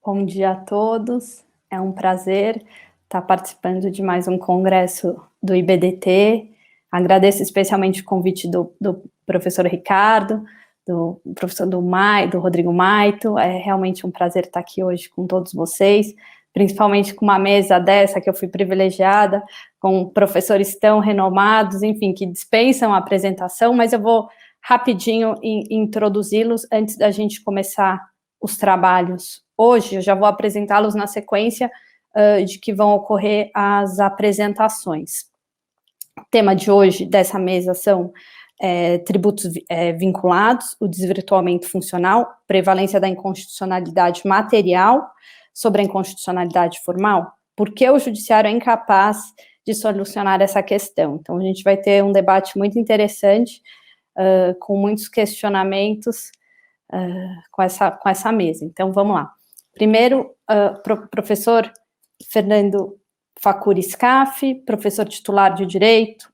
Bom dia a todos, é um prazer estar participando de mais um congresso do IBDT. Agradeço especialmente o convite do professor Ricardo, do professor do Rodrigo Maito. É realmente um prazer estar aqui hoje com todos vocês, principalmente com uma mesa dessa que eu fui privilegiada, com professores tão renomados, enfim, que dispensam a apresentação, mas eu vou rapidinho introduzi-los antes da gente começar os trabalhos. Hoje eu já vou apresentá-los na sequência de que vão ocorrer as apresentações. O tema de hoje dessa mesa são tributos vinculados, o desvirtuamento funcional, prevalência da inconstitucionalidade material sobre a inconstitucionalidade formal, por que o judiciário é incapaz de solucionar essa questão. Então, a gente vai ter um debate muito interessante, com muitos questionamentos com essa mesa. Então, vamos lá. Primeiro, professor Fernando Facuri Scaffi, professor titular de Direito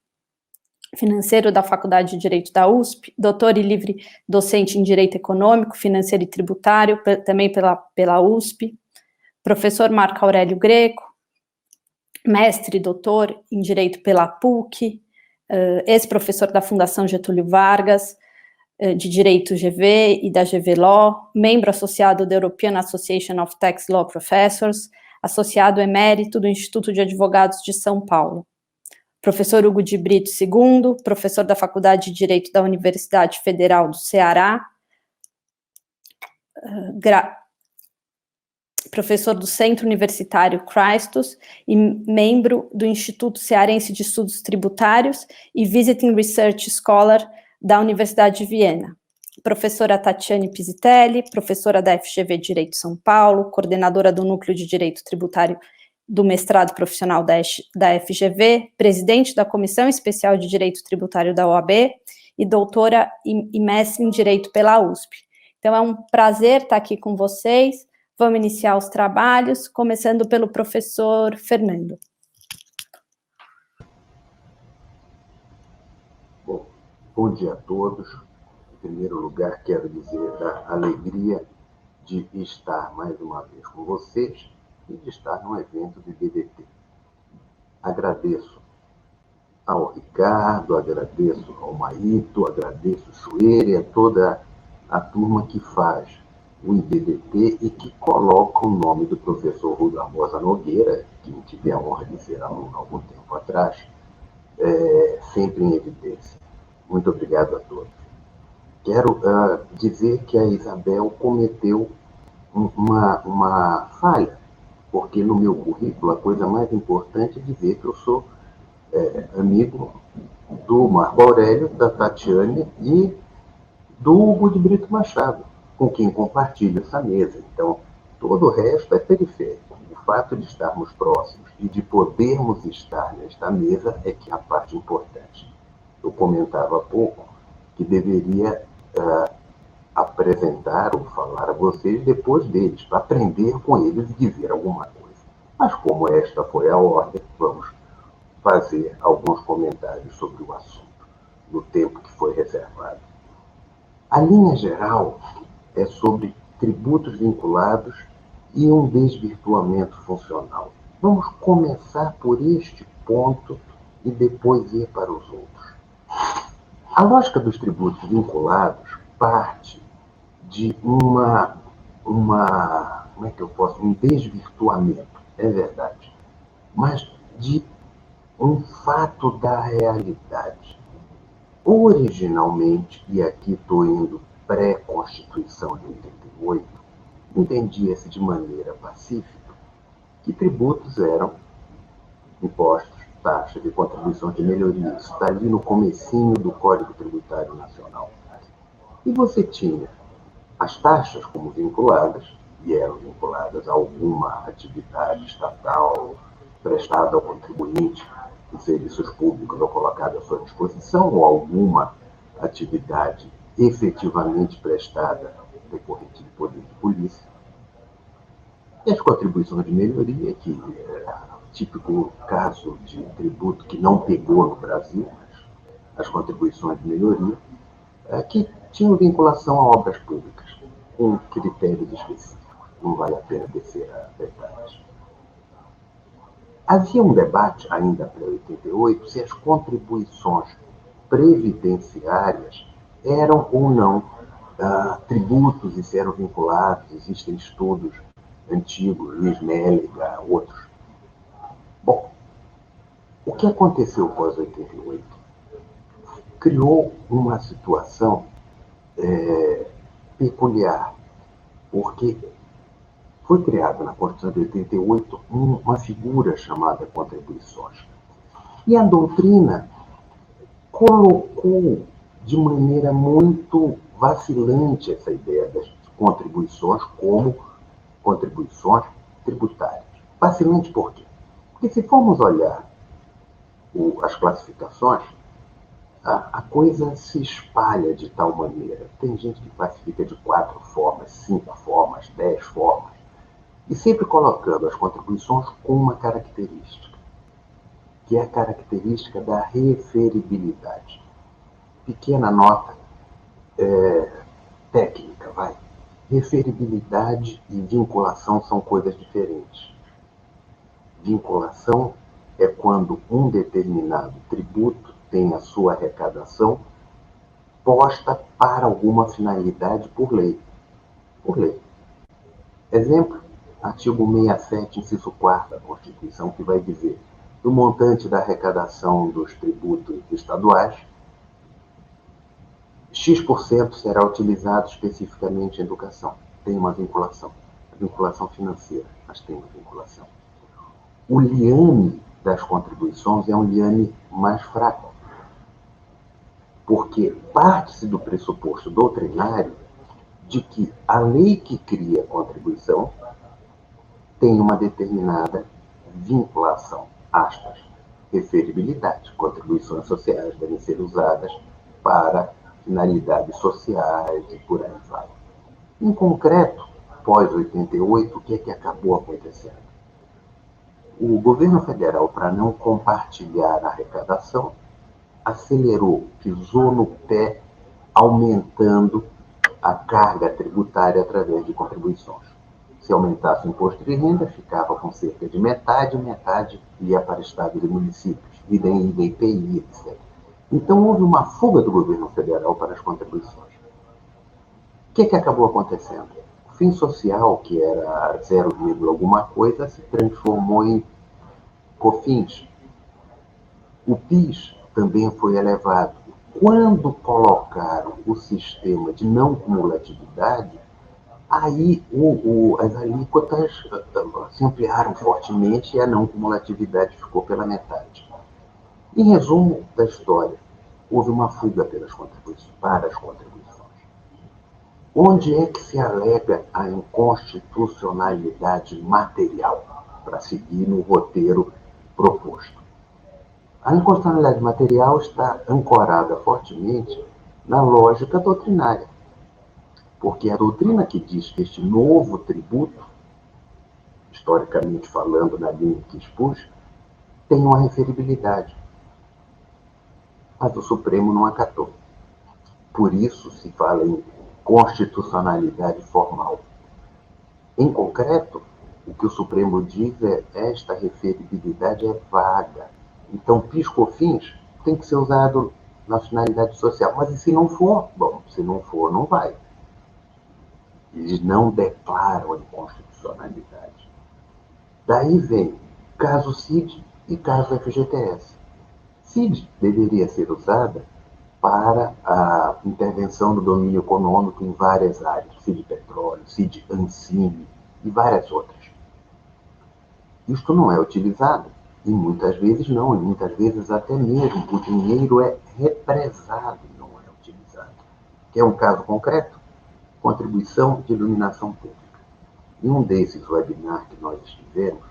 Financeiro da Faculdade de Direito da USP, doutor e livre docente em Direito Econômico, Financeiro e Tributário, também pela USP, professor Marco Aurélio Greco, mestre e doutor em Direito pela PUC, ex-professor da Fundação Getúlio Vargas, de Direito GV e da GV Law, membro associado da European Association of Tax Law Professors, associado emérito do Instituto de Advogados de São Paulo. Professor Hugo de Brito II, professor da Faculdade de Direito da Universidade Federal do Ceará, professor do Centro Universitário Christus e membro do Instituto Cearense de Estudos Tributários e Visiting Research Scholar da Universidade de Viena. Professora Tatiane Pisitelli, professora da FGV Direito São Paulo, coordenadora do Núcleo de Direito Tributário do mestrado profissional da FGV, presidente da Comissão Especial de Direito Tributário da OAB e doutora e mestre em Direito pela USP. Então, é um prazer estar aqui com vocês. Vamos iniciar os trabalhos, começando pelo professor Fernando. Bom dia a todos. Em primeiro lugar, quero dizer da alegria de estar mais uma vez com vocês e de estar num evento do IBDT. Agradeço ao Ricardo, agradeço ao Maito, agradeço ao Chueire, a toda a turma que faz o IBDT e que coloca o nome do professor Rui Barbosa Nogueira, que tive a honra de ser aluno há algum tempo atrás, sempre em evidência. Muito obrigado a todos. Quero dizer que a Isabel cometeu uma falha, porque no meu currículo a coisa mais importante é dizer que eu sou amigo do Marco Aurélio, da Tatiane e do Hugo de Brito Machado, com quem compartilho essa mesa. Então, todo o resto é periférico. O fato de estarmos próximos e de podermos estar nesta mesa é que é a parte importante. Eu comentava há pouco que deveria apresentar ou falar a vocês depois deles, para aprender com eles e dizer alguma coisa. Mas como esta foi a ordem, vamos fazer alguns comentários sobre o assunto, no tempo que foi reservado. A linha geral é sobre tributos vinculados e um desvirtuamento funcional. Vamos começar por este ponto e depois ir para os outros. A lógica dos tributos vinculados parte de um desvirtuamento, é verdade, mas de um fato da realidade. Originalmente, e aqui estou indo pré-Constituição de 88, entendia-se de maneira pacífica que tributos eram impostos, taxas e contribuições de melhoria. Isso está ali no comecinho do Código Tributário Nacional. E você tinha as taxas como vinculadas, e eram vinculadas a alguma atividade estatal prestada ao contribuinte em serviços públicos ou colocada à sua disposição, ou alguma atividade efetivamente prestada decorrente de poder de polícia. E as contribuições de melhoria, que é típico caso de tributo que não pegou no Brasil, mas as contribuições de melhoria, que tinham vinculação a obras públicas, com critérios específicos. não vale a pena descer a detalhes. Havia um debate, ainda pré-88, se as contribuições previdenciárias eram ou não tributos e se eram vinculados. Existem estudos antigos, Luiz Mélega, outros. Bom, o que aconteceu pós-88? Criou uma situação peculiar, porque foi criada na Constituição de 88 uma figura chamada contribuições. E a doutrina colocou de maneira muito vacilante essa ideia das contribuições como contribuições tributárias. Vacilante por quê? Porque se formos olhar as classificações, a coisa se espalha de tal maneira. Tem gente que classifica de 4 formas, 5 formas, 10 formas, e sempre colocando as contribuições com uma característica, que é a característica da referibilidade. Pequena nota técnica, vai. Referibilidade e vinculação são coisas diferentes. Vinculação é quando um determinado tributo tem a sua arrecadação posta para alguma finalidade por lei. Por lei. Exemplo, artigo 67, inciso 4 da Constituição, que vai dizer: do montante da arrecadação dos tributos estaduais, X% será utilizado especificamente em educação. Tem uma vinculação. A vinculação financeira, mas tem uma vinculação. O liame das contribuições é um liame mais fraco, porque parte-se do pressuposto doutrinário de que a lei que cria a contribuição tem uma determinada vinculação, aspas, referibilidade. Contribuições sociais devem ser usadas para finalidades sociais e por aí vai. Em concreto, pós-88, o que é que acabou acontecendo? O governo federal, para não compartilhar a arrecadação, acelerou, pisou no pé, aumentando a carga tributária através de contribuições. Se aumentasse o imposto de renda, ficava com cerca de metade ia para estados e municípios, idem IPI, etc. Então, houve uma fuga do governo federal para as contribuições. O que acabou acontecendo? O fim social, que era 0, alguma coisa, se transformou em COFINS. O PIS também foi elevado. Quando colocaram o sistema de não cumulatividade, aí as alíquotas se ampliaram fortemente e a não cumulatividade ficou pela metade. Em resumo da história, houve uma fuga para as contribuições. Onde é que se alega a inconstitucionalidade material, para seguir no roteiro proposto? A inconstitucionalidade material está ancorada fortemente na lógica doutrinária, porque a doutrina que diz que este novo tributo, historicamente falando, na linha que expus, tem uma referibilidade. Mas o Supremo não acatou. Por isso se fala em constitucionalidade formal. Em concreto, o que o Supremo diz é: esta referibilidade é vaga. Então, PIS/COFINS tem que ser usado na finalidade social. Mas e se não for? Bom, se não for, não vai. Eles não declaram a inconstitucionalidade. Daí vem caso CID e caso FGTS. CID deveria ser usada para a intervenção do domínio econômico em várias áreas, CID petróleo, CID Ancine e várias outras. Isto não é utilizado, e muitas vezes não, e muitas vezes até mesmo o dinheiro é represado e não é utilizado. Quer um caso concreto? Contribuição de iluminação pública. Em um desses webinars que nós estivemos,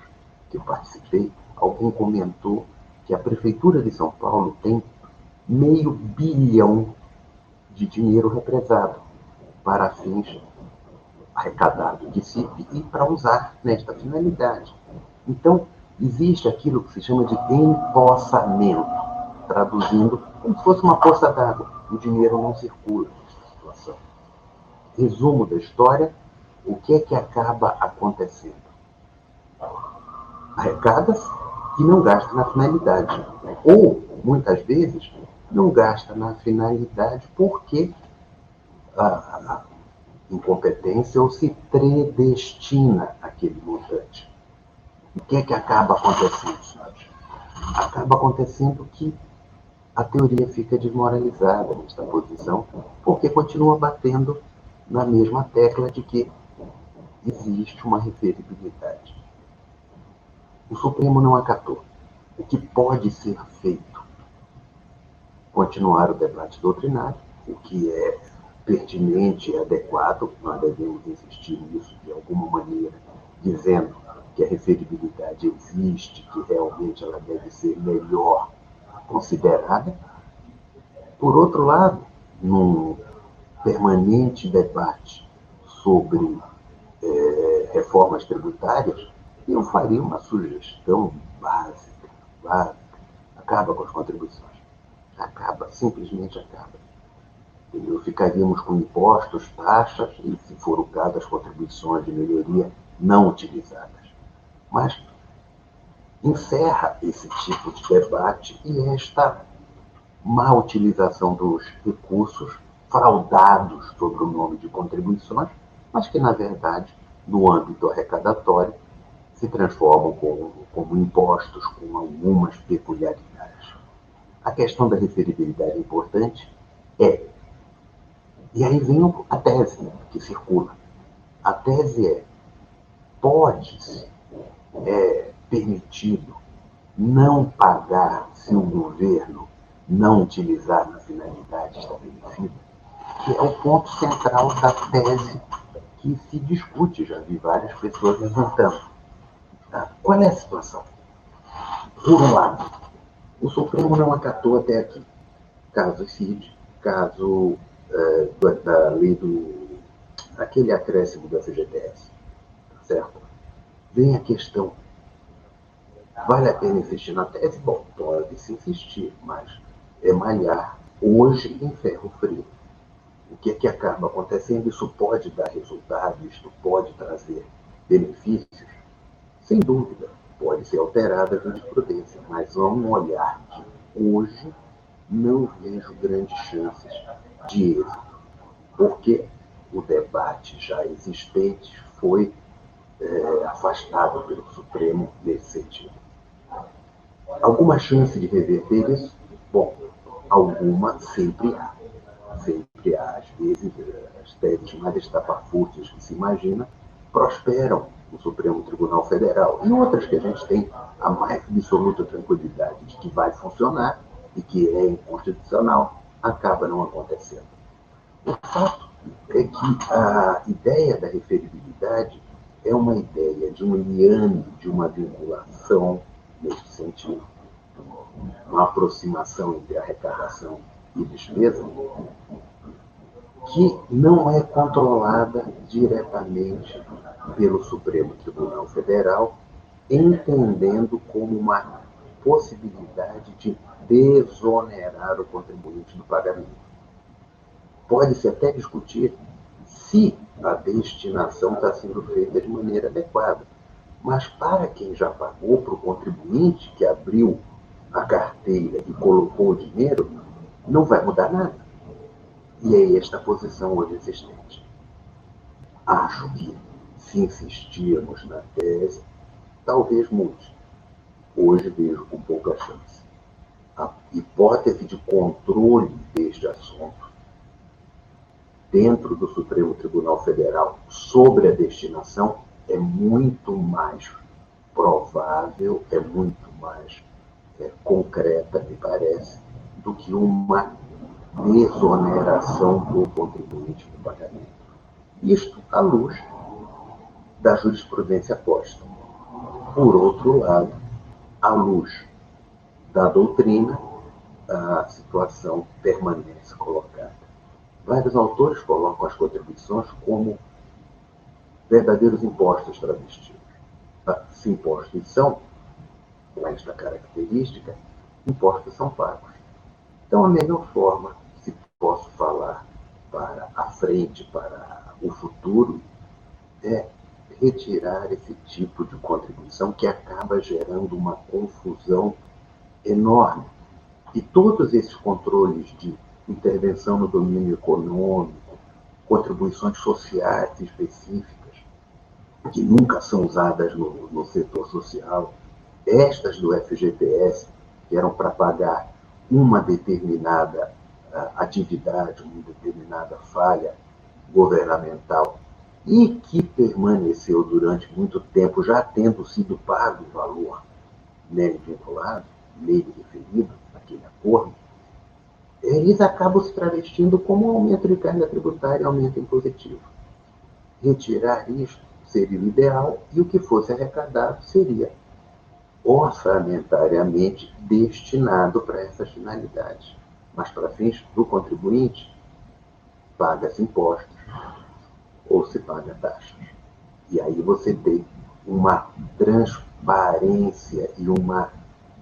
que eu participei, alguém comentou que a Prefeitura de São Paulo tem R$500 bilhão de dinheiro represado para fins arrecadados de CIP e para usar nesta finalidade. Então, existe aquilo que se chama de empossamento, traduzindo como se fosse uma poça d'água. O dinheiro não circula nessa situação. Resumo da história: o que é que acaba acontecendo? Arrecada-se e não gasta na finalidade. Ou, muitas vezes, não gasta na finalidade porque a incompetência ou se predestina aquele montante. O que é que acaba acontecendo, Sérgio? Acaba acontecendo que a teoria fica desmoralizada nesta posição, porque continua batendo na mesma tecla de que existe uma referibilidade. O Supremo não acatou. O que pode ser feito? Continuar o debate doutrinário, o que é pertinente e adequado, nós devemos insistir nisso de alguma maneira, dizendo que a referibilidade existe, que realmente ela deve ser melhor considerada. Por outro lado, num permanente debate sobre reformas tributárias, eu faria uma sugestão básica, acaba com as contribuições. Acaba, simplesmente acaba. Entendeu? Ficaríamos com impostos, taxas e, se for o caso, as contribuições de melhoria não utilizadas. Mas encerra esse tipo de debate e esta má utilização dos recursos fraudados sob o nome de contribuições, mas que, na verdade, no âmbito arrecadatório, se transformam como impostos com algumas peculiaridades. A questão da referibilidade é importante, e aí vem a tese que circula. A tese pode-se, permitido não pagar se o governo não utilizar na finalidade estabelecida, que é o ponto central da tese que se discute, já vi várias pessoas levantando. Qual é a situação? Por um lado, o Supremo não acatou até aqui. Caso CID, caso da lei aquele acréscimo da FGTS, certo? Vem a questão, vale a pena insistir na tese? Bom, pode-se insistir, mas é malhar hoje em ferro frio. O que é que acaba acontecendo? Isso pode dar resultado, isto pode trazer benefícios? Sem dúvida, pode ser alterada a jurisprudência, mas vamos olhar que hoje não vejo grandes chances de êxito, porque o debate já existente foi afastado pelo Supremo nesse sentido. Alguma chance de reverter isso? Bom, alguma sempre há. Sempre há. Às vezes, as teses mais estapafúrdias que se imagina prosperam no Supremo Tribunal Federal. E outras que a gente tem a mais absoluta tranquilidade de que vai funcionar e que é inconstitucional, acaba não acontecendo. O fato é que a ideia da referibilidade é uma ideia de um liame, de uma vinculação neste sentido, uma aproximação entre arrecadação e despesa, que não é controlada diretamente pelo Supremo Tribunal Federal, entendendo como uma possibilidade de desonerar o contribuinte do pagamento. Pode-se até discutir se a destinação está sendo feita de maneira adequada. Mas para quem já pagou, para o contribuinte que abriu a carteira e colocou o dinheiro, não vai mudar nada. E é esta a posição hoje existente. Acho que, se insistirmos na tese, talvez mude. Hoje vejo com pouca chance. A hipótese de controle deste assunto dentro do Supremo Tribunal Federal sobre a destinação é muito mais provável, é muito mais concreta, me parece, do que uma desoneração do contribuinte do pagamento. Isto à luz da jurisprudência posta. Por outro lado, à luz da doutrina, a situação permanece colocada. Vários autores colocam as contribuições como verdadeiros impostos travestidos. Se impostos são, com esta característica, impostos são pagos. Então, a melhor forma, se posso falar para a frente, para o futuro, é retirar esse tipo de contribuição que acaba gerando uma confusão enorme. E todos esses controles de intervenção no domínio econômico, contribuições sociais específicas, que nunca são usadas no setor social, estas do FGTS, que eram para pagar uma determinada atividade, uma determinada falha governamental, e que permaneceu durante muito tempo, já tendo sido pago o valor nele vinculado, nele referido, naquele acordo, eles acabam se travestindo como um aumento de carga tributária e aumento impositivo. Retirar isto seria o ideal e o que fosse arrecadado seria orçamentariamente destinado para essas finalidades. Mas para fins do contribuinte, paga-se impostos ou se paga taxas. E aí você tem uma transparência e uma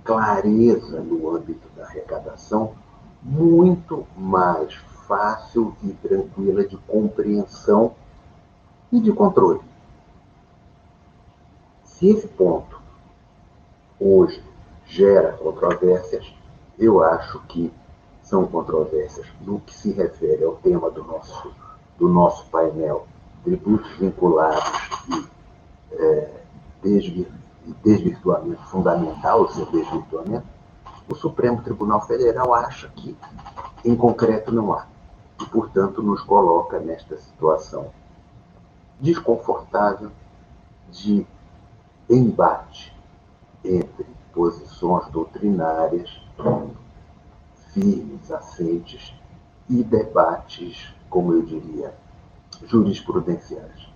clareza no âmbito da arrecadação muito mais fácil e tranquila de compreensão e de controle. Se esse ponto hoje gera controvérsias, eu acho que são controvérsias no que se refere ao tema do nosso painel, tributos vinculados e desvirtuamento fundamental, o seu desvirtuamento. O Supremo Tribunal Federal acha que, em concreto, não há. E, portanto, nos coloca nesta situação desconfortável de embate entre posições doutrinárias firmes, assentes, e debates, como eu diria, jurisprudenciais.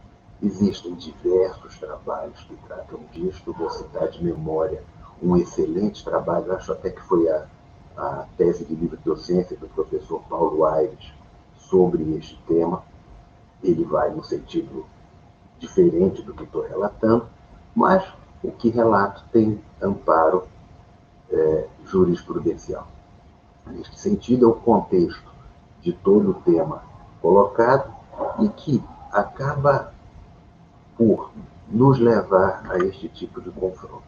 Existem diversos trabalhos que tratam disto, vou citar de memória um excelente trabalho, acho até que foi a tese de livre docência do professor Paulo Aires sobre este tema. Ele vai num sentido diferente do que estou relatando, mas o que relato tem amparo jurisprudencial. Neste sentido, é o contexto de todo o tema colocado e que acaba por nos levar a este tipo de confronto.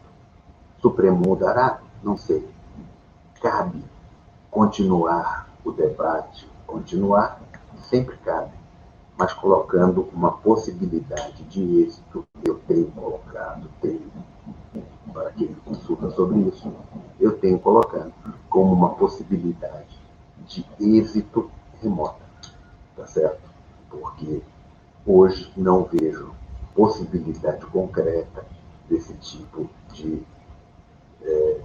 O Supremo mudará? Não sei. Cabe continuar o debate, continuar, sempre cabe, mas colocando uma possibilidade de êxito, eu tenho colocado, para quem consulta sobre isso, eu tenho colocado como uma possibilidade de êxito remota, tá certo? Porque hoje não vejo possibilidade concreta desse tipo de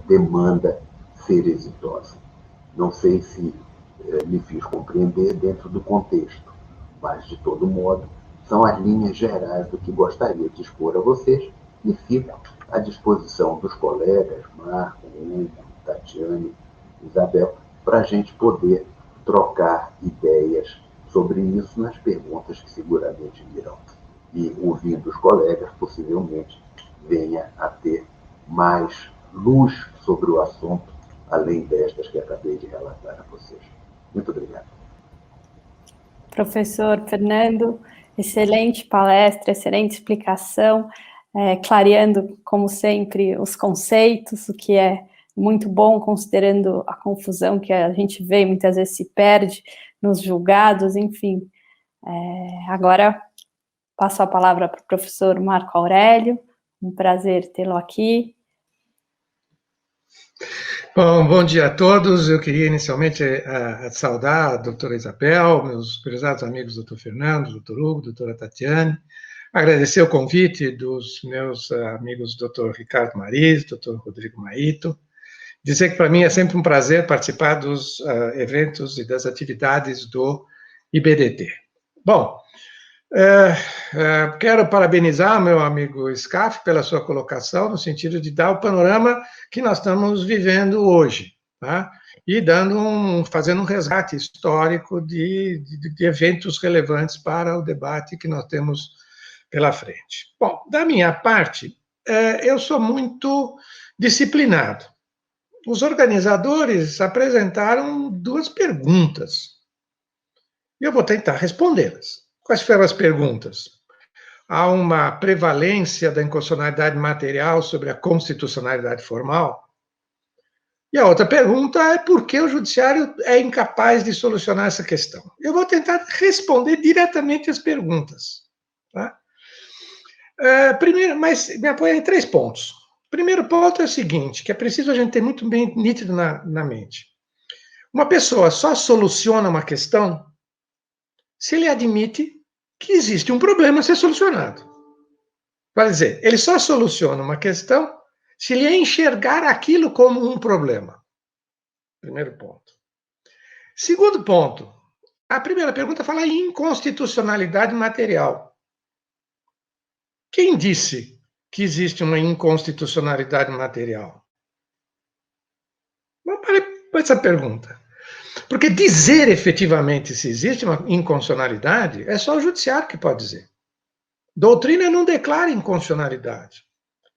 demanda ser exitosa. Não sei se me fiz compreender dentro do contexto, mas, de todo modo, são as linhas gerais do que gostaria de expor a vocês e fico à disposição dos colegas, Marco, Hugo, Tatiane, Isabel, para a gente poder trocar ideias sobre isso nas perguntas que seguramente virão. E, ouvindo os colegas, possivelmente venha a ter mais luz sobre o assunto, além destas que acabei de relatar a vocês. Muito obrigado. Professor Fernando, excelente palestra, excelente explicação, clareando, como sempre, os conceitos, o que é muito bom, considerando a confusão que a gente vê, muitas vezes se perde nos julgados, enfim. Agora, passo a palavra para o professor Marco Aurélio, um prazer tê-lo aqui. Bom dia a todos. Eu queria inicialmente saudar a doutora Isabel, meus prezados amigos doutor Fernando, doutor Hugo, doutora Tatiane, agradecer o convite dos meus amigos doutor Ricardo Mariz, doutor Rodrigo Maito, dizer que para mim é sempre um prazer participar dos eventos e das atividades do IBDT. Bom, quero parabenizar meu amigo Scaf pela sua colocação, no sentido de dar o panorama que nós estamos vivendo hoje, tá? E fazendo um resgate histórico de eventos relevantes para o debate que nós temos pela frente. Bom, da minha parte, eu sou muito disciplinado. Os organizadores apresentaram duas perguntas, e eu vou tentar respondê-las. Quais foram as perguntas? há uma prevalência da inconstitucionalidade material sobre a constitucionalidade formal? E a outra pergunta é por que o judiciário é incapaz de solucionar essa questão? Eu vou tentar responder diretamente as perguntas. Tá? Primeiro, mas me apoia em 3 pontos. O primeiro ponto é o seguinte, que é preciso a gente ter muito bem nítido na mente. Uma pessoa só soluciona uma questão se ele admite que existe um problema a ser solucionado. Quer dizer, ele só soluciona uma questão se ele enxergar aquilo como um problema. Primeiro ponto. Segundo ponto, a primeira pergunta fala em inconstitucionalidade material. Quem disse que existe uma inconstitucionalidade material? Vamos para essa pergunta. Porque dizer efetivamente se existe uma inconstitucionalidade é só o judiciário que pode dizer. Doutrina não declara inconstitucionalidade.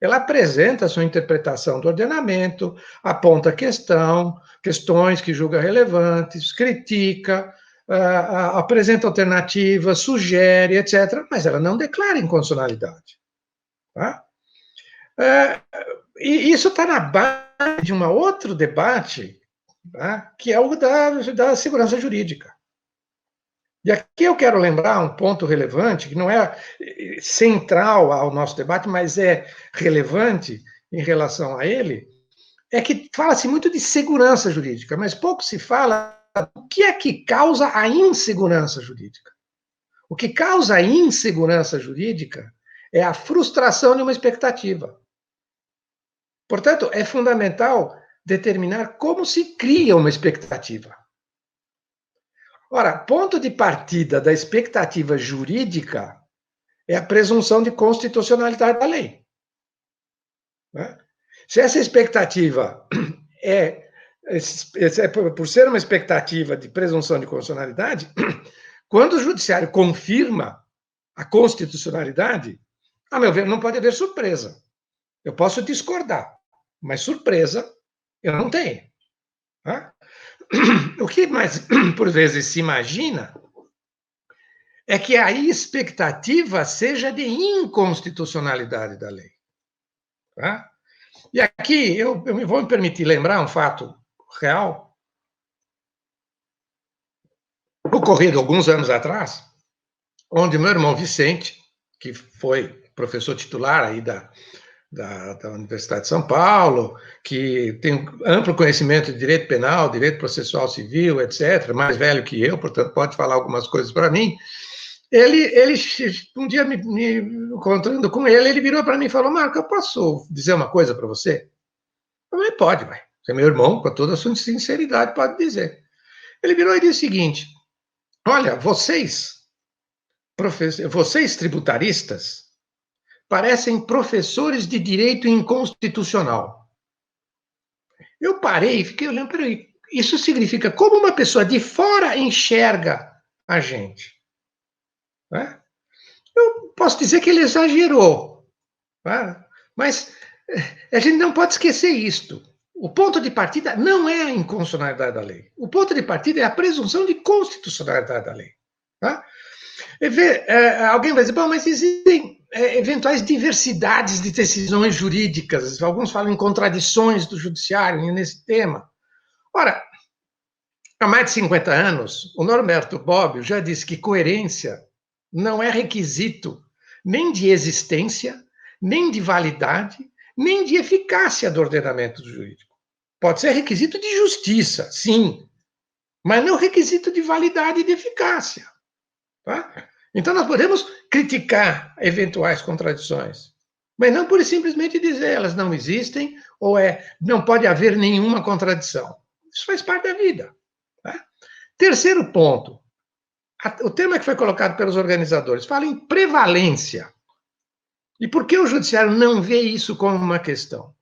Ela apresenta a sua interpretação do ordenamento, aponta questões que julga relevantes, critica, apresenta alternativas, sugere, etc., mas ela não declara inconstitucionalidade. Tá? E isso está na base de um outro debate, tá? Que é o da segurança jurídica. E aqui eu quero lembrar um ponto relevante, que não é central ao nosso debate, mas é relevante em relação a ele, é que fala-se muito de segurança jurídica, mas pouco se fala do que é que causa a insegurança jurídica. O que causa a insegurança jurídica é a frustração de uma expectativa. Portanto, é fundamental determinar como se cria uma expectativa. Ora, ponto de partida da expectativa jurídica é a presunção de constitucionalidade da lei. Né? Se essa expectativa por ser uma expectativa de presunção de constitucionalidade, quando o judiciário confirma a constitucionalidade, a meu ver, não pode haver surpresa. Eu posso discordar, mas surpresa eu não tenho. Tá? O que mais, por vezes, se imagina é que a expectativa seja de inconstitucionalidade da lei. Tá? E aqui eu vou me permitir lembrar um fato real, ocorrido alguns anos atrás, onde meu irmão Vicente, que foi professor titular aí da Universidade de São Paulo, que tem amplo conhecimento de direito penal, direito processual civil, etc., mais velho que eu, portanto, pode falar algumas coisas para mim. Ele, um dia, me encontrando com ele virou para mim e falou: Marco, eu posso dizer uma coisa para você? Eu falei: pode, vai. Você é meu irmão, com toda a sua sinceridade, pode dizer. Ele virou e disse o seguinte: olha, vocês tributaristas, parecem professores de direito inconstitucional. Eu parei e fiquei olhando, peraí, isso significa como uma pessoa de fora enxerga a gente. Né? Eu posso dizer que ele exagerou, tá? Mas a gente não pode esquecer isto. O ponto de partida não é a inconstitucionalidade da lei. O ponto de partida é a presunção de constitucionalidade da lei. Tá? Alguém vai dizer, bom, mas existem eventuais diversidades de decisões jurídicas, alguns falam em contradições do judiciário nesse tema. Ora, há mais de 50 anos, o Norberto Bobbio já disse que coerência não é requisito nem de existência, nem de validade, nem de eficácia do ordenamento jurídico. Pode ser requisito de justiça, sim, mas não requisito de validade e de eficácia. Tá? Então, nós podemos criticar eventuais contradições, mas não pura e simplesmente dizer elas não existem ou não pode haver nenhuma contradição. Isso faz parte da vida. Tá? Terceiro ponto, o tema que foi colocado pelos organizadores fala em prevalência. E por que o judiciário não vê isso como uma questão?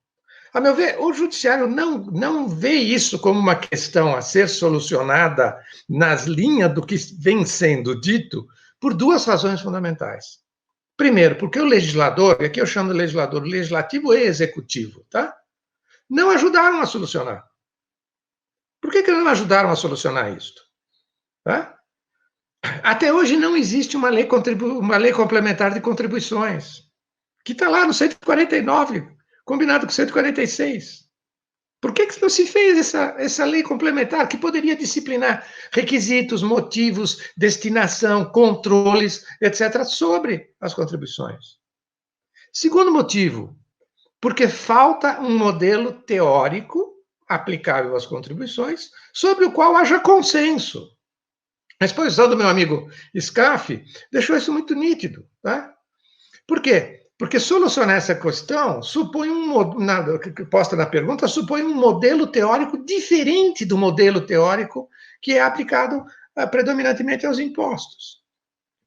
A meu ver, o judiciário não vê isso como uma questão a ser solucionada nas linhas do que vem sendo dito por 2 razões fundamentais. Primeiro, porque o legislador, e aqui eu chamo de legislador legislativo e executivo, tá? Não ajudaram a solucionar. Por que não ajudaram a solucionar isso? Tá? Até hoje não existe uma lei complementar de contribuições, que está lá no 149, combinado com o 146. Por que não se fez essa lei complementar que poderia disciplinar requisitos, motivos, destinação, controles, etc., sobre as contribuições? Segundo motivo, porque falta um modelo teórico aplicável às contribuições, sobre o qual haja consenso. A exposição do meu amigo Scaff deixou isso muito nítido. Tá? Por quê? Porque solucionar essa questão supõe posta na pergunta, supõe um modelo teórico diferente do modelo teórico que é aplicado predominantemente aos impostos.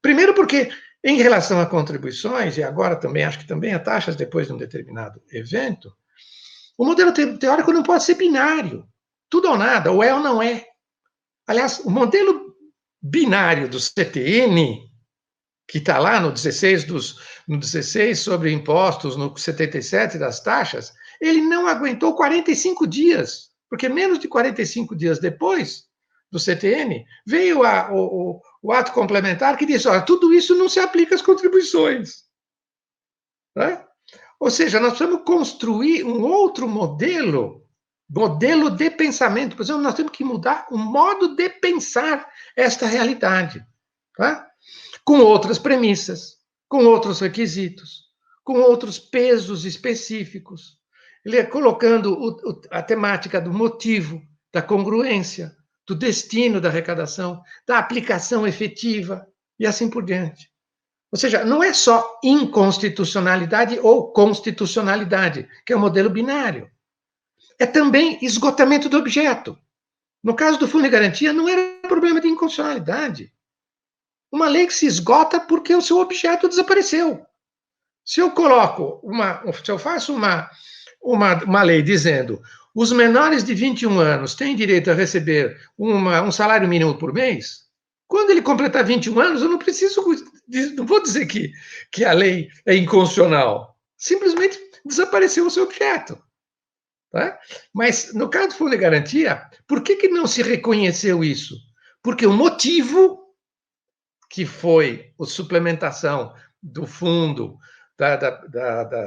Primeiro porque, em relação a contribuições, e agora também, acho que também a taxas depois de um determinado evento, o modelo teórico não pode ser binário. Tudo ou nada, ou é ou não é. Aliás, o modelo binário do CTN, que está lá no 16 sobre impostos, no 77 das taxas, ele não aguentou 45 dias, porque menos de 45 dias depois do CTN, veio o ato complementar que diz, olha, tudo isso não se aplica às contribuições. Né? Ou seja, nós precisamos construir um outro modelo de pensamento. Por exemplo, nós temos que mudar o modo de pensar esta realidade. Tá? Com outras premissas, com outros requisitos, com outros pesos específicos, colocando a temática do motivo, da congruência, do destino da arrecadação, da aplicação efetiva e assim por diante. Ou seja, não é só inconstitucionalidade ou constitucionalidade, que é o modelo binário. É também esgotamento do objeto. No caso do fundo de garantia, não era problema de inconstitucionalidade. Uma lei que se esgota porque o seu objeto desapareceu. Se eu faço uma lei dizendo os menores de 21 anos têm direito a receber um salário mínimo por mês, quando ele completar 21 anos, eu não vou dizer que a lei é inconstitucional. Simplesmente desapareceu o seu objeto. Tá? Mas, no caso do fundo de garantia, por que não se reconheceu isso? Porque o motivo que foi a suplementação do fundo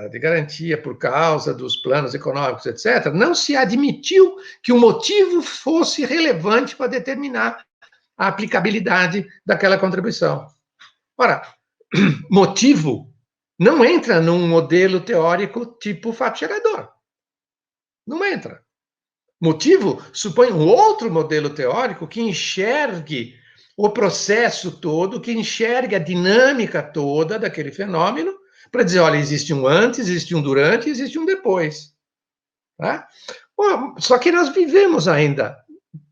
de garantia por causa dos planos econômicos, etc., não se admitiu que o motivo fosse relevante para determinar a aplicabilidade daquela contribuição. Ora, motivo não entra num modelo teórico tipo fato gerador. Não entra. Motivo supõe um outro modelo teórico que enxergue o processo todo, que enxergue a dinâmica toda daquele fenômeno, para dizer, olha, existe um antes, existe um durante, existe um depois. Tá? Bom, só que nós vivemos ainda,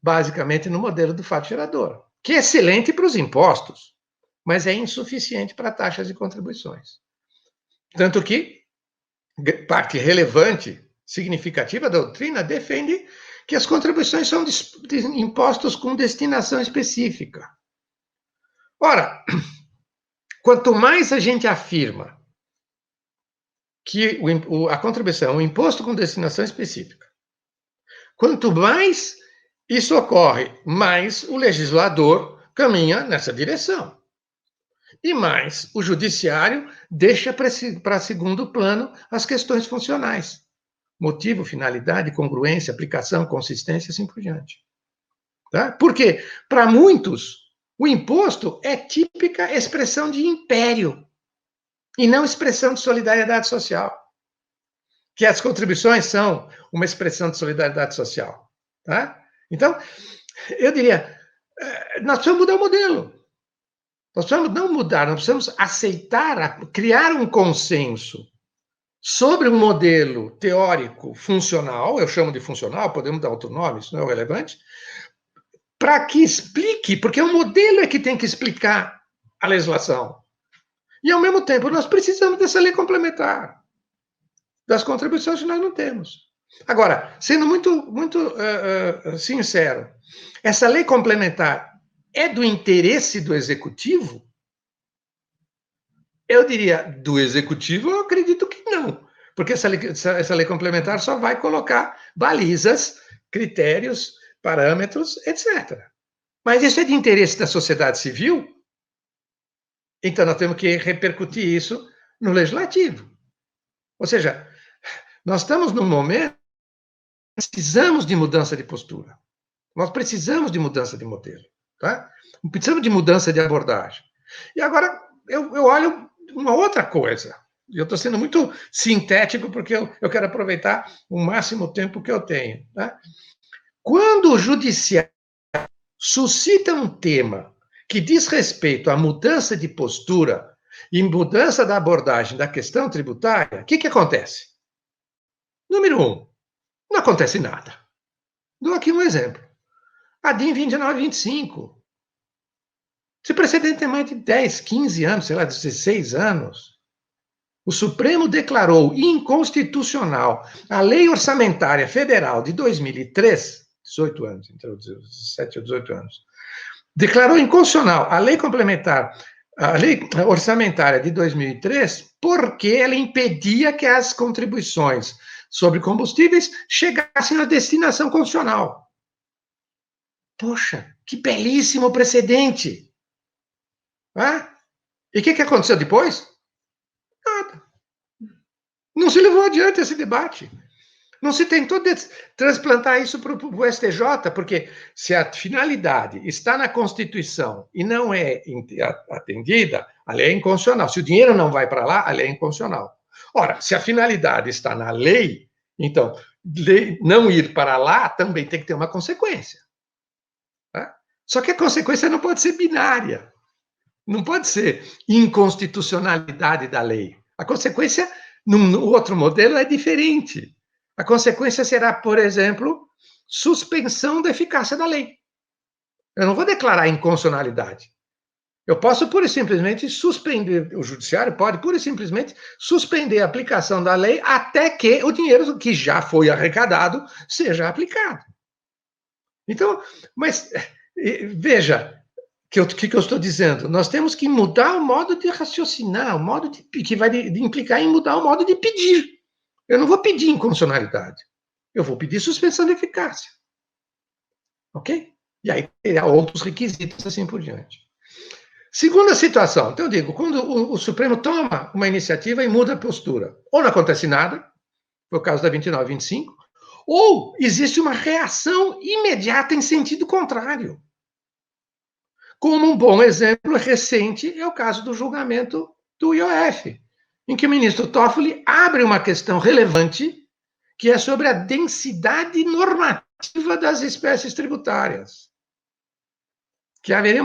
basicamente, no modelo do fato gerador, que é excelente para os impostos, mas é insuficiente para taxas e contribuições. Tanto que parte relevante, significativa da doutrina defende que as contribuições são impostos com destinação específica. Ora, quanto mais a gente afirma que a contribuição é um imposto com destinação específica, quanto mais isso ocorre, mais o legislador caminha nessa direção. E mais o judiciário deixa para segundo plano as questões funcionais. Motivo, finalidade, congruência, aplicação, consistência, assim por diante. Tá? Porque, para muitos, o imposto é típica expressão de império e não expressão de solidariedade social. Que as contribuições são uma expressão de solidariedade social. Tá? Então, eu diria, nós precisamos mudar o modelo. Nós precisamos não mudar, nós precisamos aceitar, criar um consenso sobre um modelo teórico funcional, eu chamo de funcional, podemos dar outro nome, isso não é relevante, para que explique, porque o modelo é que tem que explicar a legislação. E, ao mesmo tempo, nós precisamos dessa lei complementar, das contribuições que nós não temos. Agora, sendo muito sincero, essa lei complementar é do interesse do executivo? Eu diria, do executivo, eu acredito que não. Porque essa lei complementar só vai colocar balizas, critérios, parâmetros, etc. Mas isso é de interesse da sociedade civil, então nós temos que repercutir isso no legislativo. Ou seja, nós estamos num momento que precisamos de mudança de postura. Nós precisamos de mudança de modelo, tá? Precisamos de mudança de abordagem. E agora eu olho uma outra coisa. Eu estou sendo muito sintético porque eu quero aproveitar o máximo tempo que eu tenho, tá? Quando o judiciário suscita um tema que diz respeito à mudança de postura e mudança da abordagem da questão tributária, o que acontece? Número 1, não acontece nada. Dou aqui um exemplo. A DIN 2925. Esse precedente tem mais de 10, 15 anos, sei lá, 16 anos. O Supremo declarou inconstitucional a Lei Orçamentária Federal de 2003, 18 anos, então 17 ou 18 anos, declarou inconstitucional a Lei Complementar, a Lei Orçamentária de 2003, porque ela impedia que as contribuições sobre combustíveis chegassem à destinação constitucional. Poxa, que belíssimo precedente! Ah? E o que aconteceu depois? Nada. Não se levou adiante esse debate. Não se tentou transplantar isso para o STJ, porque se a finalidade está na Constituição e não é atendida, a lei é inconstitucional. Se o dinheiro não vai para lá, a lei é inconstitucional. Ora, se a finalidade está na lei, então, não ir para lá também tem que ter uma consequência. Tá? Só que a consequência não pode ser binária. Não pode ser inconstitucionalidade da lei. A consequência, no outro modelo, é diferente. A consequência será, por exemplo, suspensão da eficácia da lei. Eu não vou declarar inconstitucionalidade. Eu posso, pura e simplesmente, suspender, o judiciário pode, pura e simplesmente, suspender a aplicação da lei até que o dinheiro que já foi arrecadado seja aplicado. Então, mas, veja, o que eu estou dizendo? Nós temos que mudar o modo de raciocinar, o modo que vai implicar em mudar o modo de pedir. Eu não vou pedir inconstitucionalidade. Eu vou pedir suspensão de eficácia. Ok? E aí terá outros requisitos assim por diante. Segunda situação. Então, eu digo, quando o Supremo toma uma iniciativa e muda a postura, ou não acontece nada, foi o caso da 2925, ou existe uma reação imediata em sentido contrário. Como um bom exemplo recente é o caso do julgamento do IOF, em que o ministro Toffoli abre uma questão relevante, que é sobre a densidade normativa das espécies tributárias. Que haveria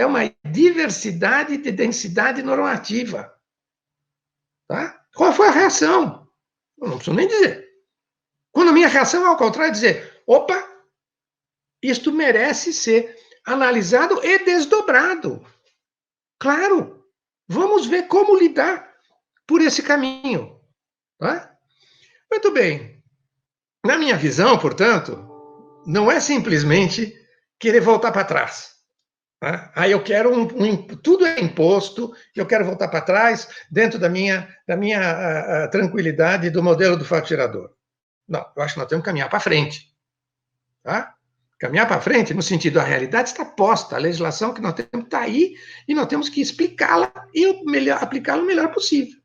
uma diversidade de densidade normativa. Tá? Qual foi a reação? Eu não preciso nem dizer. Quando a minha reação é ao contrário, dizer, opa, isto merece ser analisado e desdobrado. Claro, vamos ver como lidar por esse caminho. Tá? Muito bem. Na minha visão, portanto, não é simplesmente querer voltar para trás. Tá? Aí eu quero tudo é imposto, eu quero voltar para trás dentro da minha tranquilidade do modelo do fato gerador. Não, eu acho que nós temos que caminhar para frente. Tá? Caminhar para frente no sentido, a realidade está posta, a legislação que nós temos está aí e nós temos que explicá-la e aplicá-la o melhor possível.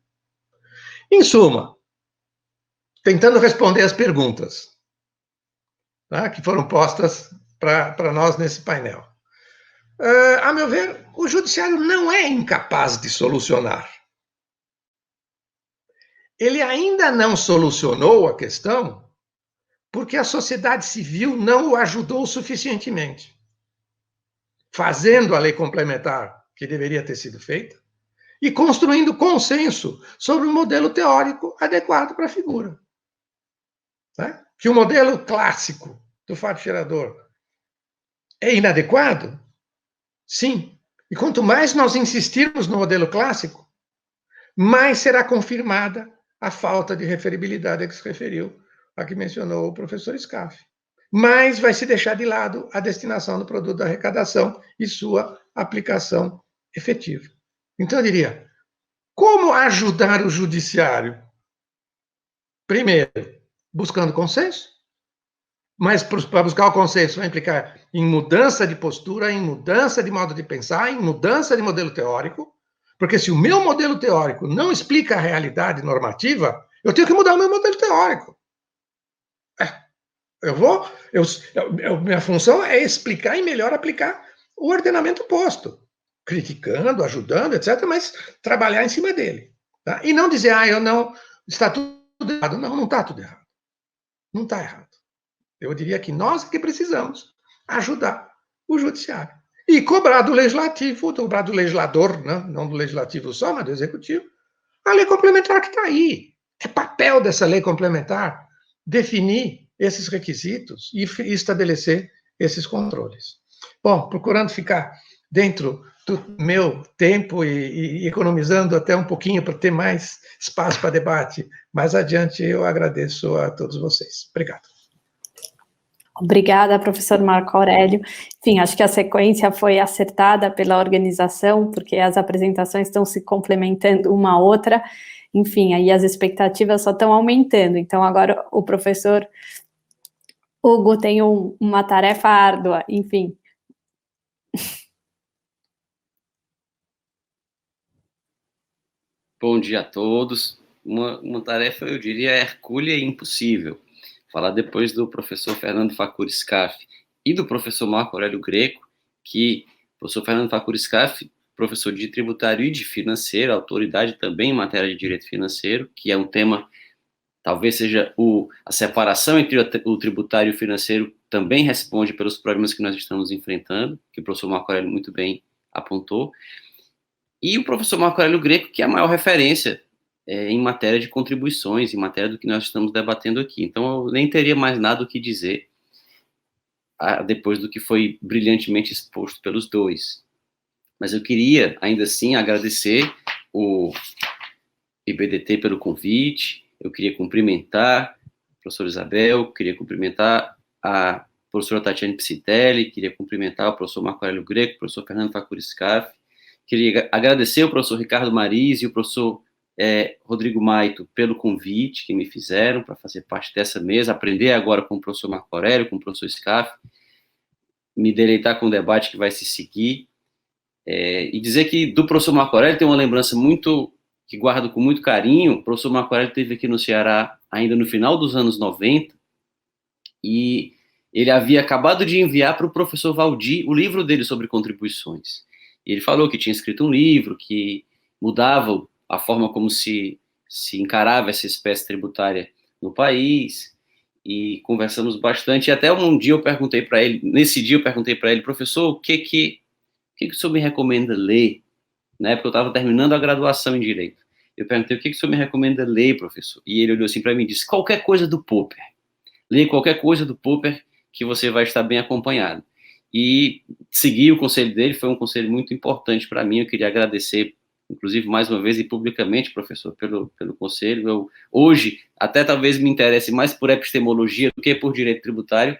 Em suma, tentando responder as perguntas, tá, que foram postas para nós nesse painel. A meu ver, o judiciário não é incapaz de solucionar. Ele ainda não solucionou a questão porque a sociedade civil não o ajudou suficientemente, fazendo a lei complementar que deveria ter sido feita e construindo consenso sobre um modelo teórico adequado para a figura. Tá? Que o modelo clássico do fato gerador é inadequado? Sim. E quanto mais nós insistirmos no modelo clássico, mais será confirmada a falta de referibilidade a que se referiu, a que mencionou o professor Scaff. Mais vai se deixar de lado a destinação do produto da arrecadação e sua aplicação efetiva. Então, eu diria, como ajudar o judiciário? Primeiro, buscando consenso. Mas para buscar o consenso vai implicar em mudança de postura, em mudança de modo de pensar, em mudança de modelo teórico, porque se o meu modelo teórico não explica a realidade normativa, eu tenho que mudar o meu modelo teórico. Minha função é explicar e melhor aplicar o ordenamento posto, criticando, ajudando, etc., mas trabalhar em cima dele. Tá? E não dizer, eu não, está tudo errado. Não, não está tudo errado. Não está errado. Eu diria que nós que precisamos ajudar o judiciário. E cobrar do legislativo, cobrar do legislador, né? Não do legislativo só, mas do executivo, a lei complementar que está aí. É papel dessa lei complementar definir esses requisitos e estabelecer esses controles. Bom, procurando ficar dentro do meu tempo e economizando até um pouquinho para ter mais espaço para debate, mais adiante eu agradeço a todos vocês. Obrigado. Obrigada, professor Marco Aurélio. Enfim, acho que a sequência foi acertada pela organização, porque as apresentações estão se complementando uma a outra. Enfim, aí as expectativas só estão aumentando. Então, agora o professor Hugo tem uma tarefa árdua, enfim. Bom dia a todos. Uma tarefa, eu diria, hercúlea e impossível. Falar depois do professor Fernando Facuri Scaff e do professor Marco Aurélio Greco, que o professor Fernando Facuri Scaff, professor de tributário e de financeiro, autoridade também em matéria de direito financeiro, que é um tema, talvez seja a separação entre o tributário e o financeiro, também responde pelos problemas que nós estamos enfrentando, que o professor Marco Aurélio muito bem apontou. E o professor Marco Aurélio Greco, que é a maior referência em matéria de contribuições, em matéria do que nós estamos debatendo aqui. Então, eu nem teria mais nada o que dizer depois do que foi brilhantemente exposto pelos dois. Mas eu queria, ainda assim, agradecer o IBDT pelo convite, eu queria cumprimentar a professora Isabel, queria cumprimentar a professora Tatiane Psitelli, queria cumprimentar o professor Marco Aurélio Greco, o professor Fernando Facuri Scaff, queria agradecer ao professor Ricardo Mariz e o professor Rodrigo Maito pelo convite que me fizeram para fazer parte dessa mesa, aprender agora com o professor Marco Aurélio, com o professor Scaff, me deleitar com o debate que vai se seguir, e dizer que do professor Marco Aurélio tem uma lembrança que guardo com muito carinho. O professor Marco Aurélio esteve aqui no Ceará ainda no final dos anos 90, e ele havia acabado de enviar para o professor Valdir o livro dele sobre contribuições. E ele falou que tinha escrito um livro que mudava a forma como se encarava essa espécie tributária no país, e conversamos bastante, e até um dia eu perguntei para ele, professor, o que o senhor me recomenda ler? Na época eu estava terminando a graduação em Direito. Eu perguntei, o que o senhor me recomenda ler, professor? E ele olhou assim para mim e disse, qualquer coisa do Popper. Leia qualquer coisa do Popper que você vai estar bem acompanhado. E seguir o conselho dele foi um conselho muito importante para mim. Eu queria agradecer, inclusive, mais uma vez e publicamente, professor, pelo conselho. Eu, hoje, até talvez me interesse mais por epistemologia do que por direito tributário,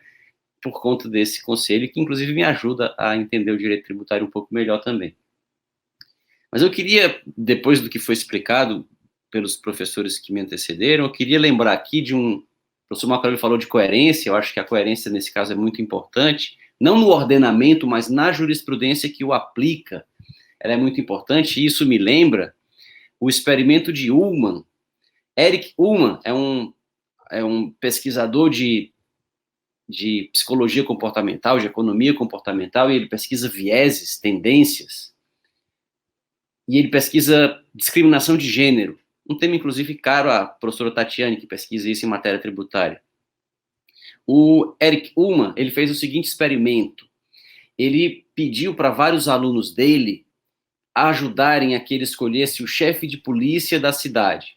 por conta desse conselho, que inclusive me ajuda a entender o direito tributário um pouco melhor também. Mas eu queria, depois do que foi explicado pelos professores que me antecederam, eu queria lembrar aqui o professor Marco Aurélio falou de coerência. Eu acho que a coerência nesse caso é muito importante, não no ordenamento, mas na jurisprudência que o aplica. Ela é muito importante, e isso me lembra o experimento de Ullmann. Eric Ullmann é um pesquisador de psicologia comportamental, de economia comportamental, e ele pesquisa vieses, tendências, e ele pesquisa discriminação de gênero, um tema, inclusive, caro à professora Tatiane, que pesquisa isso em matéria tributária. O Eric Ullmann, ele fez o seguinte experimento. Ele pediu para vários alunos dele ajudarem a que ele escolhesse o chefe de polícia da cidade.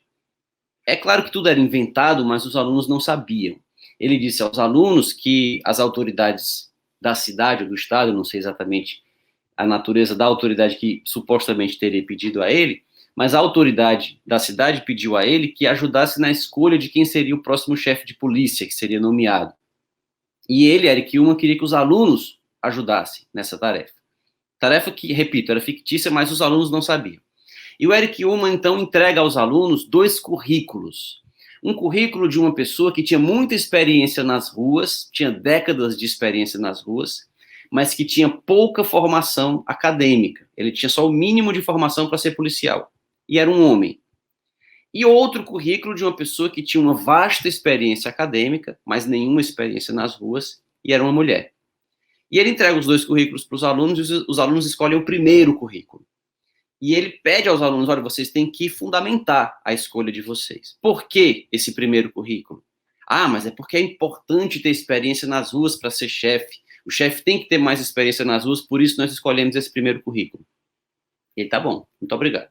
É claro que tudo era inventado, mas os alunos não sabiam. Ele disse aos alunos que as autoridades da cidade ou do estado, não sei exatamente a natureza da autoridade que supostamente teria pedido a ele, mas a autoridade da cidade pediu a ele que ajudasse na escolha de quem seria o próximo chefe de polícia que seria nomeado. E ele, Eric Ullmann, queria que os alunos ajudassem nessa tarefa. Tarefa que, repito, era fictícia, mas os alunos não sabiam. E o Eric Ullmann, então, entrega aos alunos 2 currículos. Um currículo de uma pessoa que tinha muita experiência nas ruas, tinha décadas de experiência nas ruas, mas que tinha pouca formação acadêmica. Ele tinha só o mínimo de formação para ser policial. E era um homem. E outro currículo de uma pessoa que tinha uma vasta experiência acadêmica, mas nenhuma experiência nas ruas, e era uma mulher. E ele entrega os dois currículos para os alunos, e os alunos escolhem o primeiro currículo. E ele pede aos alunos, olha, vocês têm que fundamentar a escolha de vocês. Por que esse primeiro currículo? Ah, mas é porque é importante ter experiência nas ruas para ser chefe. O chefe tem que ter mais experiência nas ruas, por isso nós escolhemos esse primeiro currículo. Ele, tá bom, muito obrigado.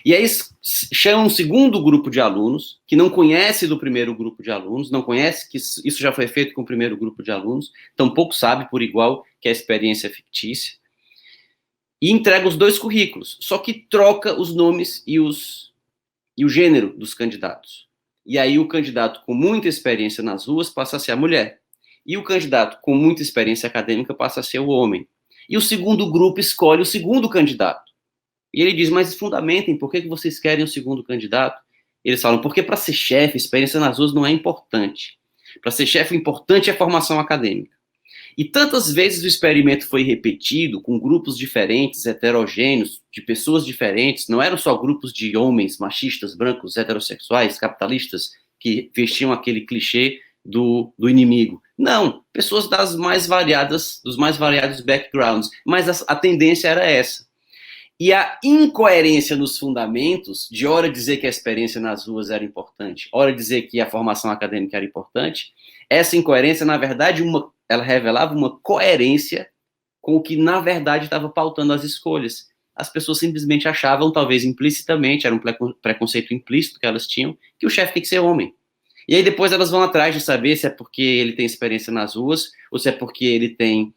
E aí chama um segundo grupo de alunos, que não conhece do primeiro grupo de alunos, não conhece que isso já foi feito com o primeiro grupo de alunos, tampouco sabe por igual que a experiência é fictícia, e entrega os dois currículos, só que troca os nomes e o gênero dos candidatos. E aí o candidato com muita experiência nas ruas passa a ser a mulher, e o candidato com muita experiência acadêmica passa a ser o homem. E o segundo grupo escolhe o segundo candidato. E ele diz, mas fundamentem, por que vocês querem o segundo candidato? Eles falam, porque para ser chefe, experiência nas ruas não é importante. Para ser chefe, o importante é a formação acadêmica. E tantas vezes o experimento foi repetido com grupos diferentes, heterogêneos, de pessoas diferentes, não eram só grupos de homens machistas, brancos, heterossexuais, capitalistas, que vestiam aquele clichê do inimigo. Não, pessoas dos mais variados backgrounds, mas a tendência era essa. E a incoerência nos fundamentos, de hora dizer que a experiência nas ruas era importante, hora dizer que a formação acadêmica era importante, essa incoerência, na verdade, ela revelava uma coerência com o que, na verdade, estava pautando as escolhas. As pessoas simplesmente achavam, talvez implicitamente, era um preconceito implícito que elas tinham, que o chefe tem que ser homem. E aí depois elas vão atrás de saber se é porque ele tem experiência nas ruas ou se é porque ele tem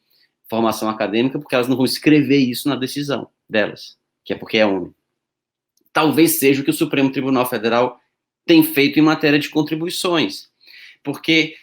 formação acadêmica, porque elas não vão escrever isso na decisão delas, que é porque é homem. Talvez seja o que o Supremo Tribunal Federal tem feito em matéria de contribuições, porque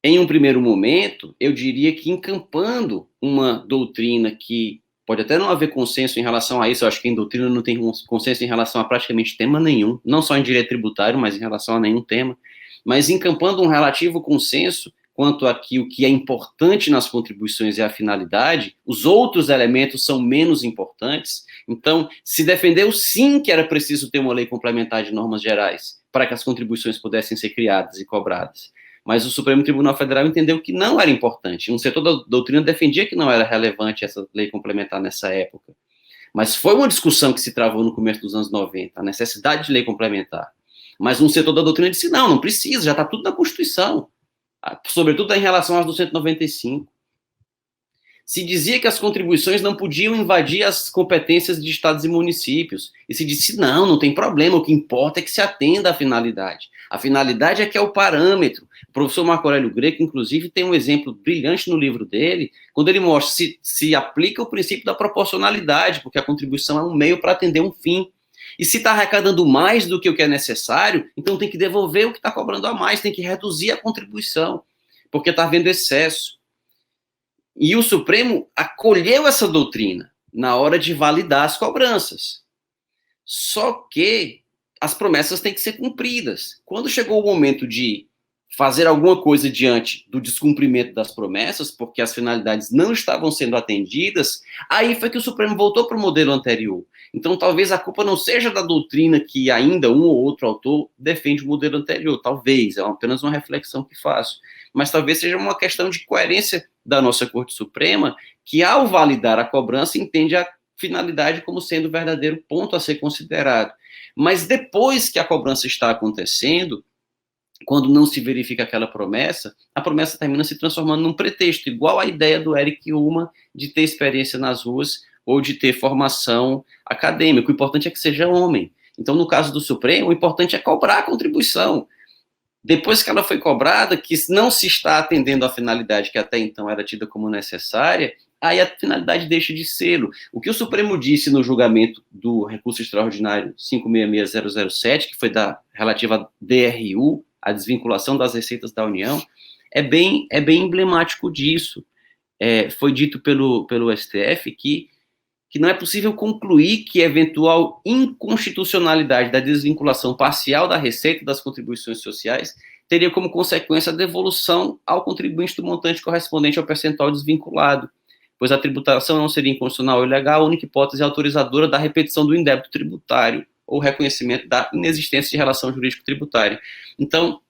em um primeiro momento, eu diria que encampando uma doutrina que pode até não haver consenso em relação a isso, eu acho que em doutrina não tem consenso em relação a praticamente tema nenhum, não só em direito tributário, mas em relação a nenhum tema, mas encampando um relativo consenso quanto a que o que é importante nas contribuições é a finalidade, os outros elementos são menos importantes. Então, se defendeu sim que era preciso ter uma lei complementar de normas gerais para que as contribuições pudessem ser criadas e cobradas. Mas o Supremo Tribunal Federal entendeu que não era importante. Um setor da doutrina defendia que não era relevante essa lei complementar nessa época. Mas foi uma discussão que se travou no começo dos anos 90, a necessidade de lei complementar. Mas um setor da doutrina disse, não precisa, já está tudo na Constituição. Sobretudo em relação às do 195. Se dizia que as contribuições não podiam invadir as competências de estados e municípios. E se disse, não tem problema, o que importa é que se atenda à finalidade. A finalidade é que é o parâmetro. O professor Marco Aurélio Greco, inclusive, tem um exemplo brilhante no livro dele, quando ele mostra se aplica o princípio da proporcionalidade, porque a contribuição é um meio para atender um fim. E se está arrecadando mais do que o que é necessário, então tem que devolver o que está cobrando a mais, tem que reduzir a contribuição, porque está havendo excesso. E o Supremo acolheu essa doutrina na hora de validar as cobranças. Só que as promessas têm que ser cumpridas. Quando chegou o momento de fazer alguma coisa diante do descumprimento das promessas, porque as finalidades não estavam sendo atendidas, aí foi que o Supremo voltou para o modelo anterior. Então, talvez a culpa não seja da doutrina que ainda um ou outro autor defende o modelo anterior. Talvez, é apenas uma reflexão que faço. Mas talvez seja uma questão de coerência da nossa Corte Suprema, que ao validar a cobrança entende a finalidade como sendo o verdadeiro ponto a ser considerado. Mas depois que a cobrança está acontecendo, quando não se verifica aquela promessa, a promessa termina se transformando num pretexto, igual a ideia do Eric Ullmann de ter experiência nas ruas ou de ter formação acadêmica. O importante é que seja homem. Então, no caso do Supremo, o importante é cobrar a contribuição. Depois que ela foi cobrada, que não se está atendendo à finalidade que até então era tida como necessária, aí a finalidade deixa de ser. O que o Supremo disse no julgamento do recurso extraordinário 566007, que foi relativa à DRU, a desvinculação das receitas da União, é bem emblemático disso. Foi dito pelo STF que que não é possível concluir que eventual inconstitucionalidade da desvinculação parcial da receita das contribuições sociais teria como consequência a devolução ao contribuinte do montante correspondente ao percentual desvinculado, pois a tributação não seria inconstitucional ou ilegal, a única hipótese autorizadora da repetição do indébito tributário ou reconhecimento da inexistência de relação jurídico-tributária. Então,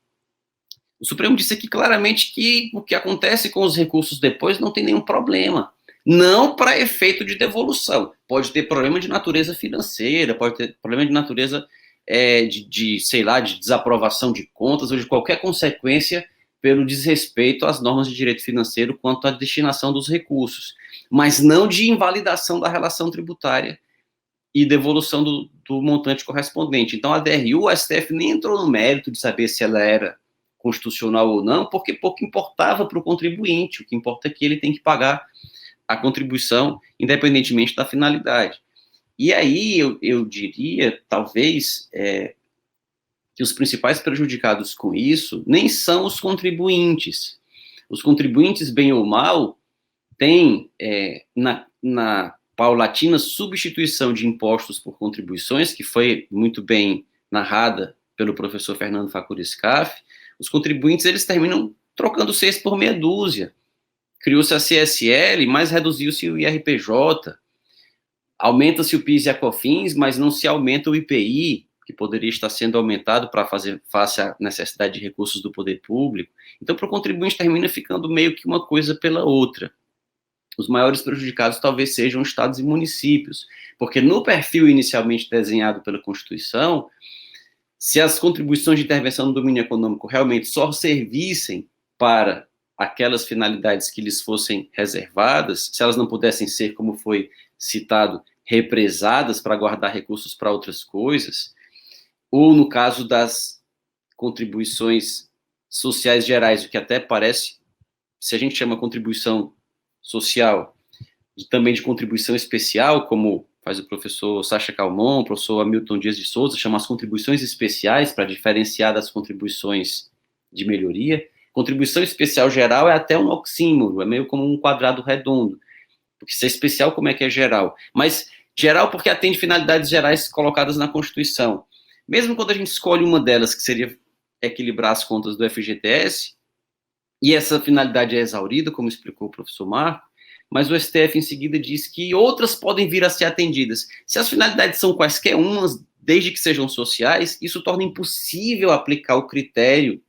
o Supremo disse aqui claramente que o que acontece com os recursos depois não tem nenhum problema. Não para efeito de devolução. Pode ter problema de natureza financeira, pode ter problema de natureza sei lá, de desaprovação de contas ou de qualquer consequência pelo desrespeito às normas de direito financeiro quanto à destinação dos recursos, mas não de invalidação da relação tributária e devolução do montante correspondente. Então, a DRU, o STF nem entrou no mérito de saber se ela era constitucional ou não, porque pouco importava para o contribuinte, o que importa é que ele tem que pagar a contribuição, independentemente da finalidade. E aí, eu diria, talvez, que os principais prejudicados com isso nem são os contribuintes. Os contribuintes, bem ou mal, têm, na paulatina substituição de impostos por contribuições, que foi muito bem narrada pelo professor Fernando Facuri Scaff, os contribuintes, eles terminam trocando 6 por meia dúzia. Criou-se a CSL, mas reduziu-se o IRPJ, aumenta-se o PIS e a COFINS, mas não se aumenta o IPI, que poderia estar sendo aumentado para fazer face à necessidade de recursos do poder público. Então, para o contribuinte, termina ficando meio que uma coisa pela outra. Os maiores prejudicados talvez sejam estados e municípios, porque no perfil inicialmente desenhado pela Constituição, se as contribuições de intervenção no domínio econômico realmente só servissem para aquelas finalidades que lhes fossem reservadas, se elas não pudessem ser, como foi citado, represadas para guardar recursos para outras coisas, ou no caso das contribuições sociais gerais, o que até parece, se a gente chama contribuição social, também de contribuição especial, como faz o professor Sacha Calmon, o professor Hamilton Dias de Souza, chama as contribuições especiais para diferenciar das contribuições de melhoria. Contribuição especial geral é até um oxímoro, é meio como um quadrado redondo, porque se é especial, como é que é geral? Mas geral porque atende finalidades gerais colocadas na Constituição. Mesmo quando a gente escolhe uma delas, que seria equilibrar as contas do FGTS, e essa finalidade é exaurida, como explicou o professor Marco, mas o STF em seguida diz que outras podem vir a ser atendidas. Se as finalidades são quaisquer umas, desde que sejam sociais, isso torna impossível aplicar o critério,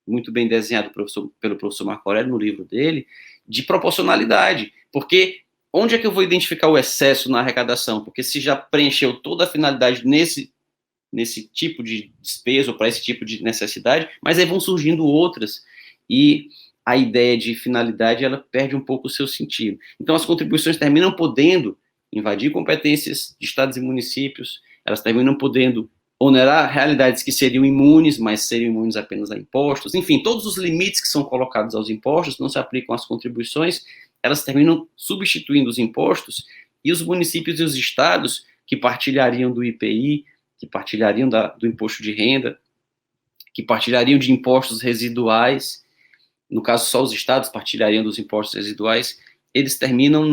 muito bem desenhado pelo professor Marco Aurélio no livro dele, de proporcionalidade. Porque onde é que eu vou identificar o excesso na arrecadação? Porque se já preencheu toda a finalidade nesse tipo de despesa ou para esse tipo de necessidade, mas aí vão surgindo outras e a ideia de finalidade ela perde um pouco o seu sentido. Então as contribuições terminam podendo invadir competências de estados e municípios, elas terminam podendo onerar realidades que seriam imunes, mas seriam imunes apenas a impostos. Enfim, todos os limites que são colocados aos impostos não se aplicam às contribuições, elas terminam substituindo os impostos, e os municípios e os estados que partilhariam do IPI, que partilhariam do imposto de renda, que partilhariam de impostos residuais, no caso só os estados partilhariam dos impostos residuais, eles terminam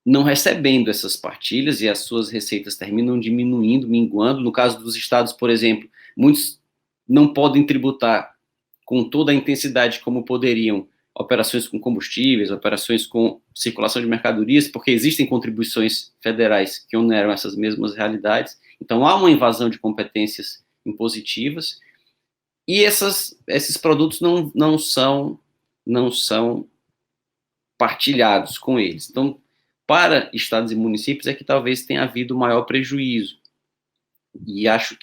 não recebendo essas partilhas e as suas receitas terminam diminuindo, minguando. No caso dos estados, por exemplo, muitos não podem tributar com toda a intensidade como poderiam operações com combustíveis, operações com circulação de mercadorias, porque existem contribuições federais que oneram essas mesmas realidades. Então, há uma invasão de competências impositivas e esses produtos não são partilhados com eles. Então, para estados e municípios é que talvez tenha havido maior prejuízo. E acho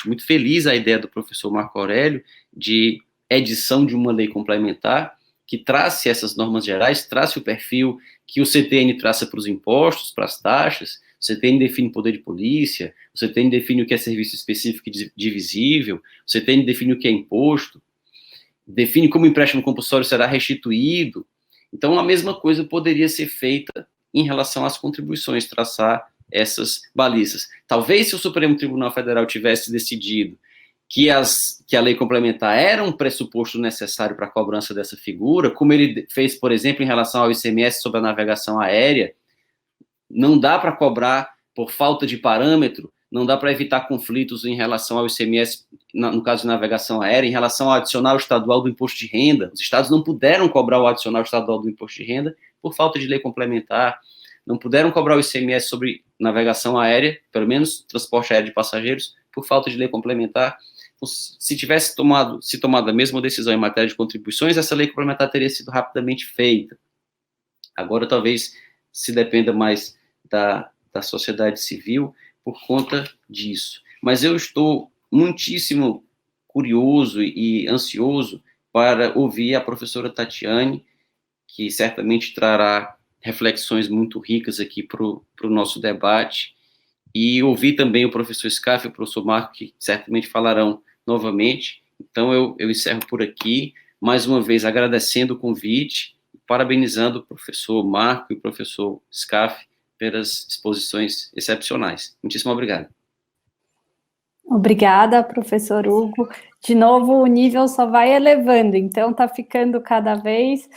muito feliz a ideia do professor Marco Aurélio de edição de uma lei complementar que trace essas normas gerais, trace o perfil que o CTN traça para os impostos, para as taxas. O CTN define poder de polícia, o CTN define o que é serviço específico e divisível, o CTN define o que é imposto, define como o empréstimo compulsório será restituído. Então, a mesma coisa poderia ser feita em relação às contribuições, traçar essas balizas. Talvez se o Supremo Tribunal Federal tivesse decidido que a lei complementar era um pressuposto necessário para a cobrança dessa figura, como ele fez, por exemplo, em relação ao ICMS sobre a navegação aérea, não dá para cobrar por falta de parâmetro, não dá para evitar conflitos em relação ao ICMS, no caso de navegação aérea, em relação ao adicional estadual do imposto de renda. Os estados não puderam cobrar o adicional estadual do imposto de renda por falta de lei complementar, não puderam cobrar o ICMS sobre navegação aérea, pelo menos transporte aéreo de passageiros, por falta de lei complementar. Se tivesse tomado a mesma decisão em matéria de contribuições, essa lei complementar teria sido rapidamente feita. Agora, talvez, se dependa mais da sociedade civil por conta disso. Mas eu estou muitíssimo curioso e ansioso para ouvir a professora Tatiane, que certamente trará reflexões muito ricas aqui para o nosso debate, e ouvir também o professor Scaff e o professor Marco, que certamente falarão novamente. Então, eu encerro por aqui, mais uma vez agradecendo o convite, parabenizando o professor Marco e o professor Scaff pelas exposições excepcionais. Muitíssimo obrigado. Obrigada, professor Hugo. De novo, o nível só vai elevando, então está ficando cada vez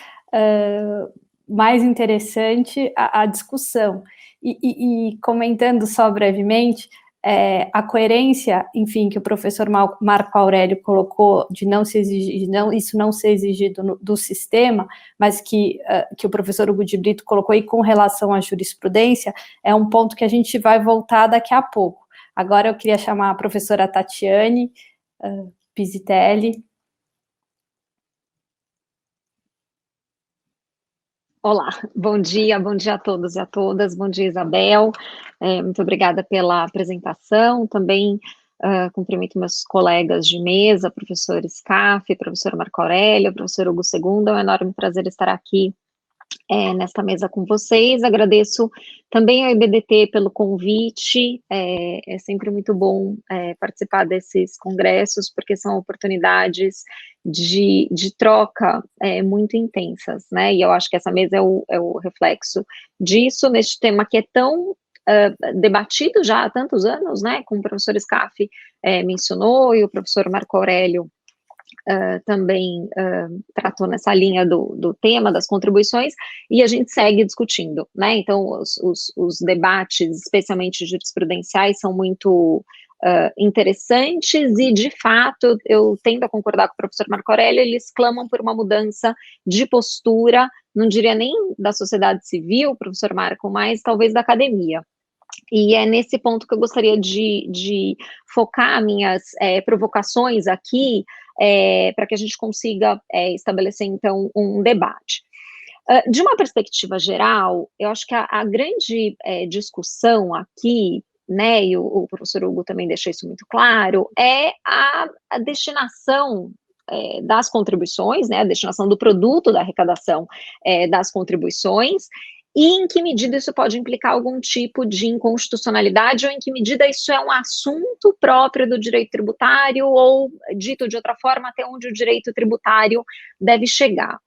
mais interessante a discussão. E comentando só brevemente, a coerência, enfim, que o professor Marco Aurélio colocou de não se exigir, isso não ser exigido do sistema, mas que o professor Hugo de Brito colocou aí com relação à jurisprudência, é um ponto que a gente vai voltar daqui a pouco. Agora eu queria chamar a professora Tatiane Pisitelli. Olá, bom dia a todos e a todas, bom dia, Isabel, muito obrigada pela apresentação, também cumprimento meus colegas de mesa, professor Scaff, professor Marco Aurélio, professor Hugo II, é um enorme prazer estar aqui nesta mesa com vocês, agradeço também ao IBDT pelo convite, é sempre muito bom participar desses congressos, porque são oportunidades de troca muito intensas, né, e eu acho que essa mesa é o reflexo disso, neste tema que é tão debatido já há tantos anos, né, como o professor Scaff mencionou, e o professor Marco Aurélio também tratou nessa linha do tema das contribuições, e a gente segue discutindo, né, então os debates, especialmente jurisprudenciais, são muito interessantes, e de fato, eu tendo a concordar com o professor Marco Aurélio, eles clamam por uma mudança de postura, não diria nem da sociedade civil, professor Marco, mas talvez da academia. E é nesse ponto que eu gostaria de focar minhas provocações aqui, para que a gente consiga estabelecer, então, um debate. De uma perspectiva geral, eu acho que a grande discussão aqui, né, e o professor Hugo também deixou isso muito claro, é a destinação das contribuições, né, a destinação do produto da arrecadação das contribuições, e em que medida isso pode implicar algum tipo de inconstitucionalidade, ou em que medida isso é um assunto próprio do direito tributário, ou, dito de outra forma, até onde o direito tributário deve chegar.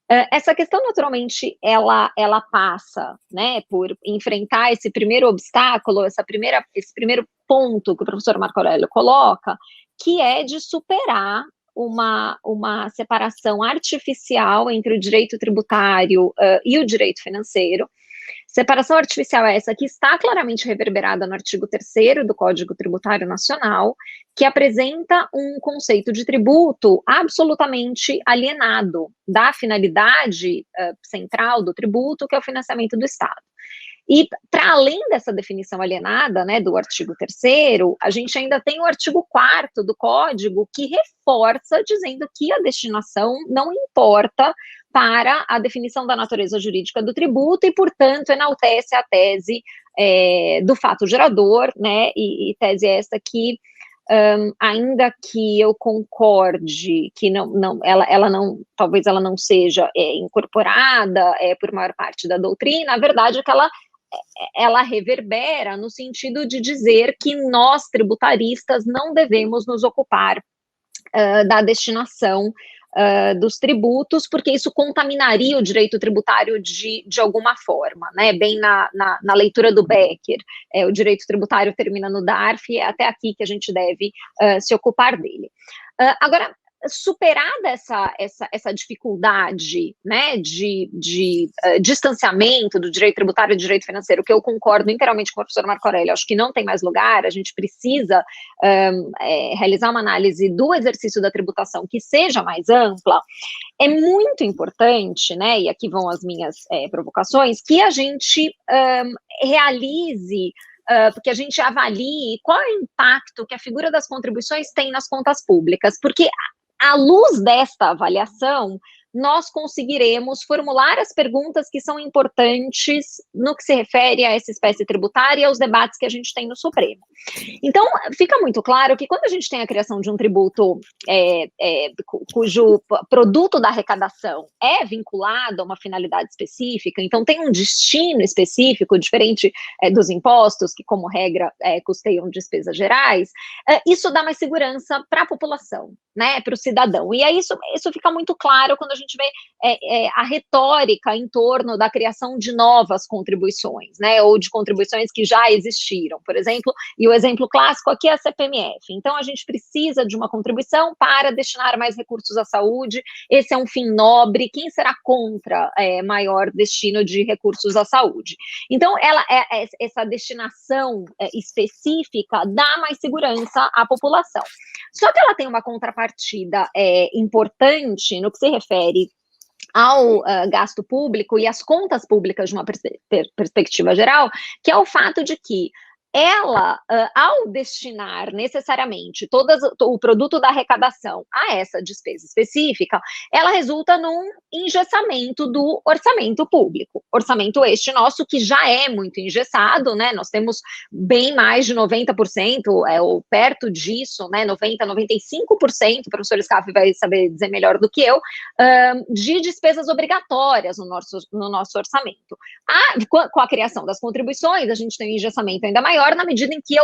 Essa questão, naturalmente, ela passa, né, por enfrentar esse primeiro obstáculo, esse primeiro ponto que o professor Marco Aurélio coloca, que é de superar uma separação artificial entre o direito tributário e o direito financeiro. Separação artificial é essa que está claramente reverberada no artigo 3º do Código Tributário Nacional, que apresenta um conceito de tributo absolutamente alienado da finalidade central do tributo, que é o financiamento do Estado. E, para além dessa definição alienada, né, do artigo 3º, a gente ainda tem o artigo 4º do Código, que reforça, dizendo que a destinação não importa para a definição da natureza jurídica do tributo, e, portanto, enaltece a tese do fato gerador, né, e tese esta que, ainda que eu concorde que talvez ela não seja incorporada por maior parte da doutrina, a verdade é que ela reverbera no sentido de dizer que nós, tributaristas, não devemos nos ocupar da destinação dos tributos, porque isso contaminaria o direito tributário de alguma forma, né, bem na leitura do Becker, o direito tributário termina no DARF, é até aqui que a gente deve se ocupar dele. Agora, superada essa dificuldade, né, de distanciamento do direito tributário e do direito financeiro, que eu concordo inteiramente com o professor Marco Aurélio, acho que não tem mais lugar, a gente precisa realizar uma análise do exercício da tributação que seja mais ampla. É muito importante, né, e aqui vão as minhas provocações, que a gente realize, porque a gente avalie qual é o impacto que a figura das contribuições tem nas contas públicas, porque à luz desta avaliação, nós conseguiremos formular as perguntas que são importantes no que se refere a essa espécie tributária e aos debates que a gente tem no Supremo. Então, fica muito claro que quando a gente tem a criação de um tributo cujo produto da arrecadação é vinculado a uma finalidade específica, então tem um destino específico, diferente dos impostos, que, como regra, custeiam despesas gerais, isso dá mais segurança para a população, né, para o cidadão. E aí isso fica muito claro quando a gente vê a retórica em torno da criação de novas contribuições, né, ou de contribuições que já existiram, por exemplo, e o exemplo clássico aqui é a CPMF. Então, a gente precisa de uma contribuição para destinar mais recursos à saúde, esse é um fim nobre, quem será contra maior destino de recursos à saúde? Então, essa destinação específica dá mais segurança à população. Só que ela tem uma contrapartida importante no que se refere ao gasto público e às contas públicas de uma perspectiva geral, que é o fato de que ela, ao destinar necessariamente o produto da arrecadação a essa despesa específica, ela resulta num engessamento do orçamento público. Orçamento este nosso que já é muito engessado, né? Nós temos bem mais de 90%, ou perto disso, né? 90%, 95%, o professor Scaff vai saber dizer melhor do que eu, de despesas obrigatórias no nosso orçamento. Com a criação das contribuições, a gente tem um engessamento ainda maior, na medida em que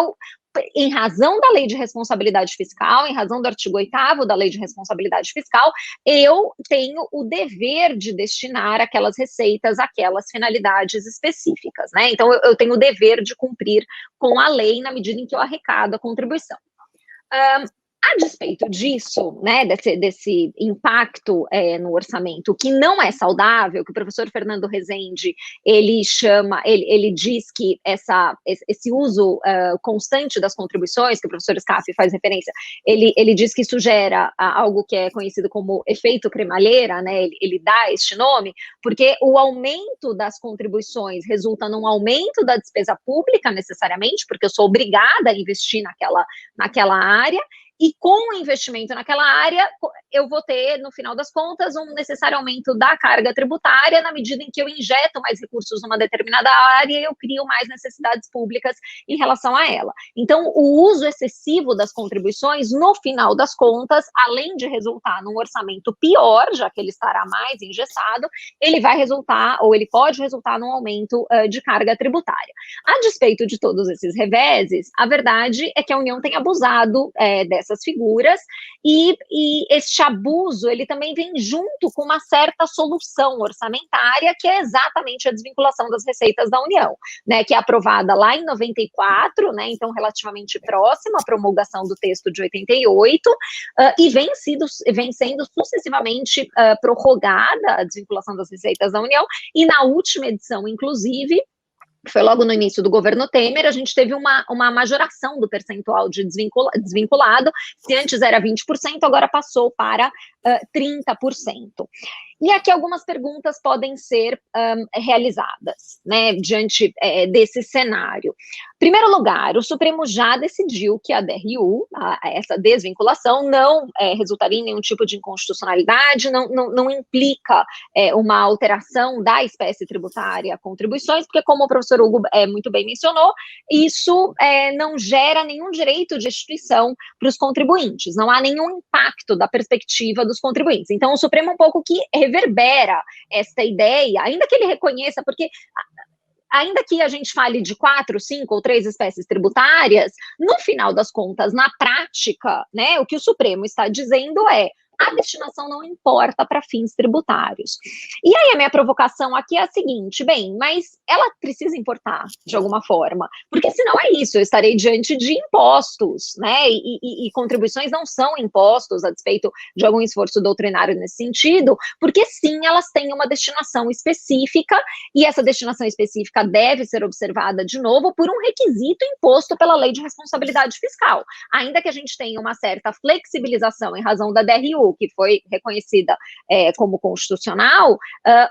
em razão da Lei de Responsabilidade Fiscal, em razão do artigo 8º da Lei de Responsabilidade Fiscal, eu tenho o dever de destinar aquelas receitas àquelas finalidades específicas, né? Então, eu tenho o dever de cumprir com a lei na medida em que eu arrecado a contribuição. A despeito disso, né, desse impacto no orçamento, que não é saudável, que o professor Fernando Rezende, ele diz que esse uso constante das contribuições, que o professor Scaff faz referência, ele diz que isso gera algo que é conhecido como efeito cremalheira, né, ele dá este nome, porque o aumento das contribuições resulta num aumento da despesa pública, necessariamente, porque eu sou obrigada a investir naquela área, e com o investimento naquela área, eu vou ter, no final das contas, um necessário aumento da carga tributária, na medida em que eu injeto mais recursos numa determinada área, eu crio mais necessidades públicas em relação a ela. Então, o uso excessivo das contribuições, no final das contas, além de resultar num orçamento pior, já que ele estará mais engessado, ele vai resultar, ou ele pode resultar num aumento de carga tributária. A despeito de todos esses reveses, a verdade é que a União tem abusado dessas figuras, e este abuso, ele também vem junto com uma certa solução orçamentária, que é exatamente a desvinculação das receitas da União, né, que é aprovada lá em 94, né, então relativamente próxima à promulgação do texto de 88, e vem sendo sucessivamente prorrogada a desvinculação das receitas da União, e na última edição, inclusive, que foi logo no início do governo Temer, a gente teve uma majoração do percentual de desvinculado, se antes era 20%, agora passou para 30%. E aqui algumas perguntas podem ser realizadas, né, diante desse cenário. Em primeiro lugar, o Supremo já decidiu que a DRU, essa desvinculação, não resultaria em nenhum tipo de inconstitucionalidade, não implica uma alteração da espécie tributária a contribuições, porque, como o professor Hugo muito bem mencionou, isso não gera nenhum direito de restituição para os contribuintes, não há nenhum impacto da perspectiva dos contribuintes. Então, o Supremo um pouco que reverbera esta ideia, ainda que ele reconheça, porque ainda que a gente fale de 4, 5 ou 3 espécies tributárias, no final das contas, na prática, né, o que o Supremo está dizendo é: a destinação não importa para fins tributários. E aí a minha provocação aqui é a seguinte, bem, mas ela precisa importar de alguma forma, porque senão é isso, eu estarei diante de impostos, né, e contribuições não são impostos, a despeito de algum esforço doutrinário nesse sentido, porque sim, elas têm uma destinação específica, e essa destinação específica deve ser observada, de novo, por um requisito imposto pela Lei de Responsabilidade Fiscal, ainda que a gente tenha uma certa flexibilização em razão da DRU, que foi reconhecida como constitucional,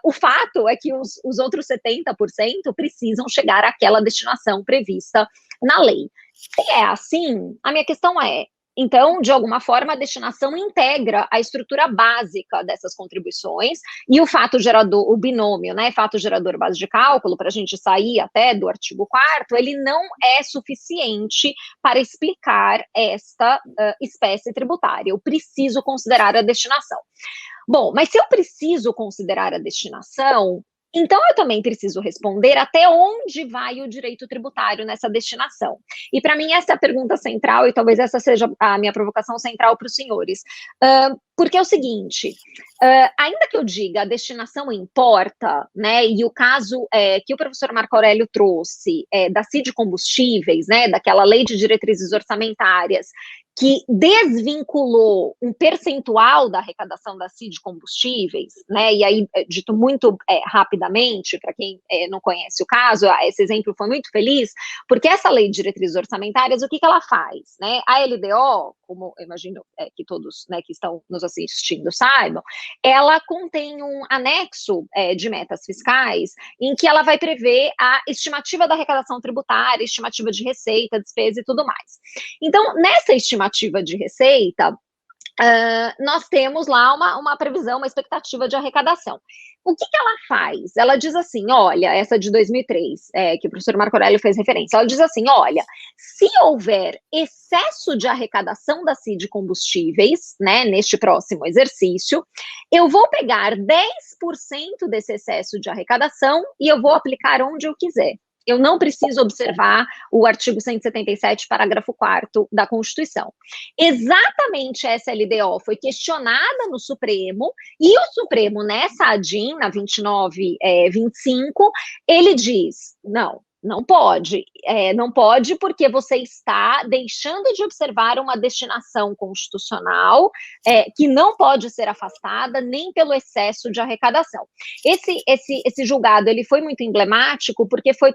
o fato é que os outros 70% precisam chegar àquela destinação prevista na lei. Se é assim, a minha questão é, então, de alguma forma, a destinação integra a estrutura básica dessas contribuições e o fato gerador, o binômio, né, fato gerador base de cálculo, para a gente sair até do artigo 4º, ele não é suficiente para explicar esta espécie tributária. Eu preciso considerar a destinação. Bom, mas se eu preciso considerar a destinação, então eu também preciso responder até onde vai o direito tributário nessa destinação. E para mim essa é a pergunta central, e talvez essa seja a minha provocação central para os senhores. Porque é o seguinte, ainda que eu diga a destinação importa, né, e o caso que o professor Marco Aurélio trouxe da CID Combustíveis, né, daquela lei de diretrizes orçamentárias, que desvinculou um percentual da arrecadação da CID Combustíveis, né, e aí, dito muito rapidamente, para quem não conhece o caso, esse exemplo foi muito feliz, porque essa lei de diretrizes orçamentárias, o que ela faz, né, a LDO, como eu imagino que todos, né, que estão nos assistindo saibam, ela contém um anexo de metas fiscais, em que ela vai prever a estimativa da arrecadação tributária, estimativa de receita, despesa e tudo mais. Então, nessa estimativa de receita, nós temos lá uma previsão, uma expectativa de arrecadação. O que ela faz? Ela diz assim, olha, essa de 2003, que o professor Marco Aurélio fez referência, ela diz assim, olha, se houver excesso de arrecadação da CID Combustíveis, né, neste próximo exercício, eu vou pegar 10% desse excesso de arrecadação e eu vou aplicar onde eu quiser. Eu não preciso observar o artigo 177, parágrafo 4º da Constituição. Exatamente essa LDO foi questionada no Supremo, e o Supremo, nessa ADIM, na 2925, ele diz, não pode. Não pode porque você está deixando de observar uma destinação constitucional que não pode ser afastada nem pelo excesso de arrecadação. Esse julgado ele foi muito emblemático porque foi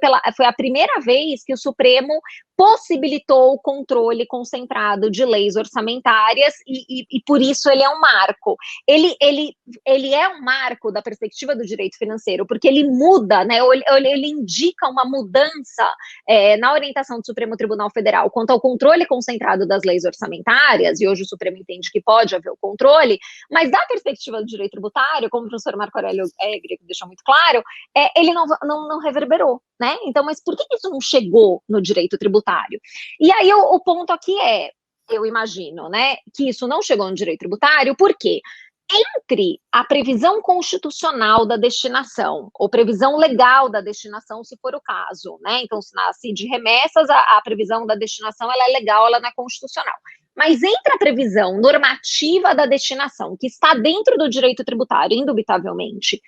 a primeira vez que o Supremo possibilitou o controle concentrado de leis orçamentárias e por isso ele é um marco. Ele é um marco da perspectiva do direito financeiro, porque ele muda, né, ele indica uma mudança na orientação do Supremo Tribunal Federal quanto ao controle concentrado das leis orçamentárias, e hoje o Supremo entende que pode haver o controle, mas da perspectiva do direito tributário, como o professor Marco Aurélio Greco deixou muito claro, ele não reverberou, né? Então, mas por que isso não chegou no direito tributário? E aí o ponto aqui eu imagino, né, que isso não chegou no direito tributário, por quê? Entre a previsão constitucional da destinação, ou previsão legal da destinação, se for o caso, né? Então, se na CID remessas, a previsão da destinação ela é legal, ela não é constitucional. Mas entre a previsão normativa da destinação, que está dentro do direito tributário, indubitavelmente,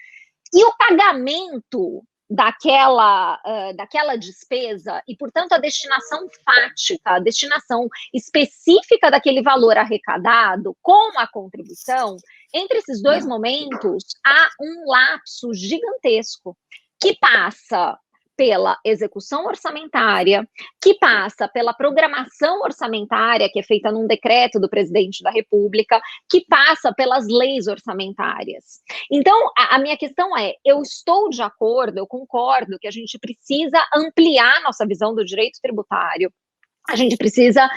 e o pagamento daquela despesa, e, portanto, a destinação fática, a destinação específica daquele valor arrecadado com a contribuição, entre esses dois momentos, há um lapso gigantesco, que passa pela execução orçamentária, que passa pela programação orçamentária, que é feita num decreto do presidente da República, que passa pelas leis orçamentárias. Então, a minha questão eu estou de acordo, eu concordo que a gente precisa ampliar nossa visão do direito tributário. A gente precisa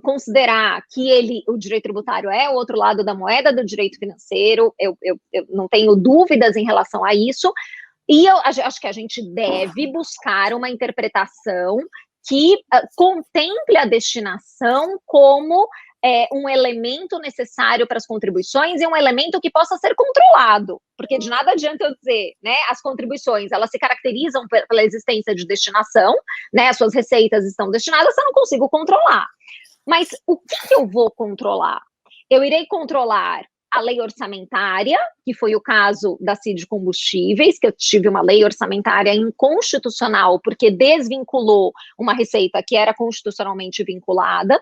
considerar que o direito tributário é o outro lado da moeda do direito financeiro, eu não tenho dúvidas em relação a isso, e eu acho que a gente deve buscar uma interpretação que contemple a destinação como um elemento necessário para as contribuições e um elemento que possa ser controlado, porque de nada adianta eu dizer, né, as contribuições, elas se caracterizam pela existência de destinação, né, as suas receitas estão destinadas, eu não consigo controlar. Mas o que eu vou controlar? Eu irei controlar a lei orçamentária, que foi o caso da CID Combustíveis, que eu tive uma lei orçamentária inconstitucional, porque desvinculou uma receita que era constitucionalmente vinculada.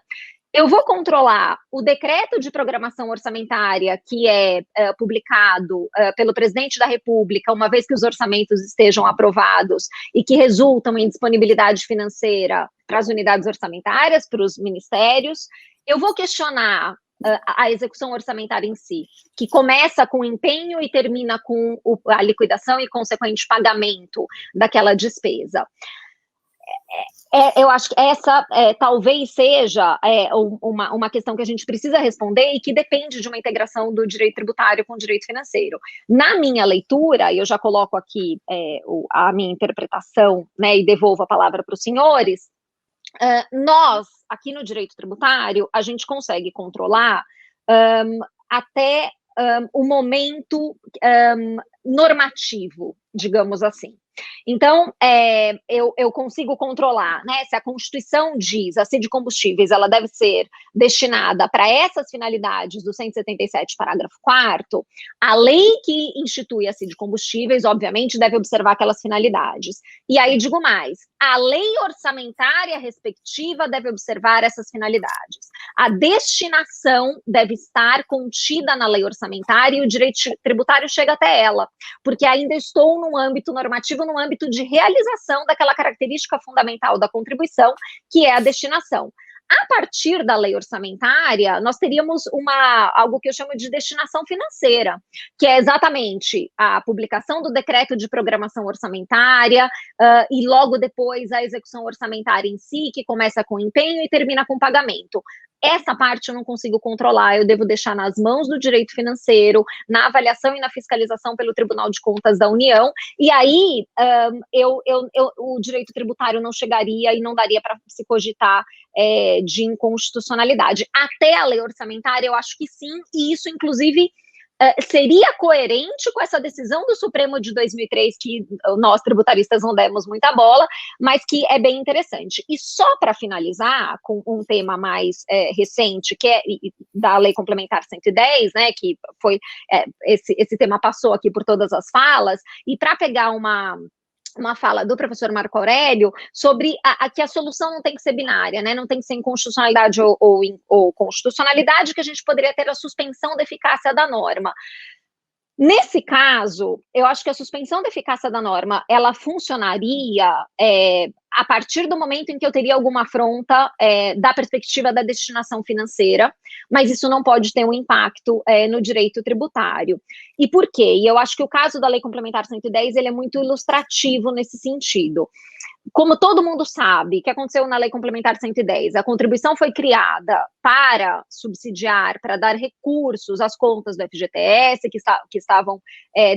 Eu vou controlar o decreto de programação orçamentária que é publicado pelo presidente da República, uma vez que os orçamentos estejam aprovados e que resultam em disponibilidade financeira para as unidades orçamentárias, para os ministérios. Eu vou questionar a execução orçamentária em si, que começa com empenho e termina com a liquidação e consequente pagamento daquela despesa. Eu acho que essa talvez seja uma questão que a gente precisa responder e que depende de uma integração do direito tributário com o direito financeiro. Na minha leitura, e eu já coloco aqui a minha interpretação, né, e devolvo a palavra para os senhores, nós, aqui no direito tributário, a gente consegue controlar até o momento normativo, digamos assim. Então, eu consigo controlar, né, se a Constituição diz, a CID Combustíveis, ela deve ser destinada para essas finalidades do 177, parágrafo 4º, a lei que institui a CID Combustíveis, obviamente, deve observar aquelas finalidades. E aí, digo mais, a lei orçamentária respectiva deve observar essas finalidades. A destinação deve estar contida na lei orçamentária e o direito tributário chega até ela, porque ainda estou num âmbito normativo, no âmbito de realização daquela característica fundamental da contribuição, que é a destinação. A partir da lei orçamentária, nós teríamos algo que eu chamo de destinação financeira, que é exatamente a publicação do decreto de programação orçamentária e logo depois a execução orçamentária em si, que começa com empenho e termina com pagamento. Essa parte eu não consigo controlar, eu devo deixar nas mãos do direito financeiro, na avaliação e na fiscalização pelo Tribunal de Contas da União, e aí o direito tributário não chegaria e não daria para se cogitar de inconstitucionalidade. Até a lei orçamentária, eu acho que sim, e isso, inclusive, seria coerente com essa decisão do Supremo de 2003, que nós tributaristas não demos muita bola, mas que é bem interessante. E só para finalizar, com um tema mais recente, que é da Lei Complementar 110, né, que foi, esse tema passou aqui por todas as falas, e para pegar uma fala do professor Marco Aurélio sobre que a solução não tem que ser binária, né? Não tem que ser inconstitucionalidade ou constitucionalidade, que a gente poderia ter a suspensão da eficácia da norma. Nesse caso, eu acho que a suspensão da eficácia da norma, ela funcionaria a partir do momento em que eu teria alguma afronta da perspectiva da destinação financeira, mas isso não pode ter um impacto no direito tributário. E por quê? E eu acho que o caso da Lei Complementar 110, ele é muito ilustrativo nesse sentido. Como todo mundo sabe, o que aconteceu na Lei Complementar 110? A contribuição foi criada para subsidiar, para dar recursos às contas do FGTS, que estavam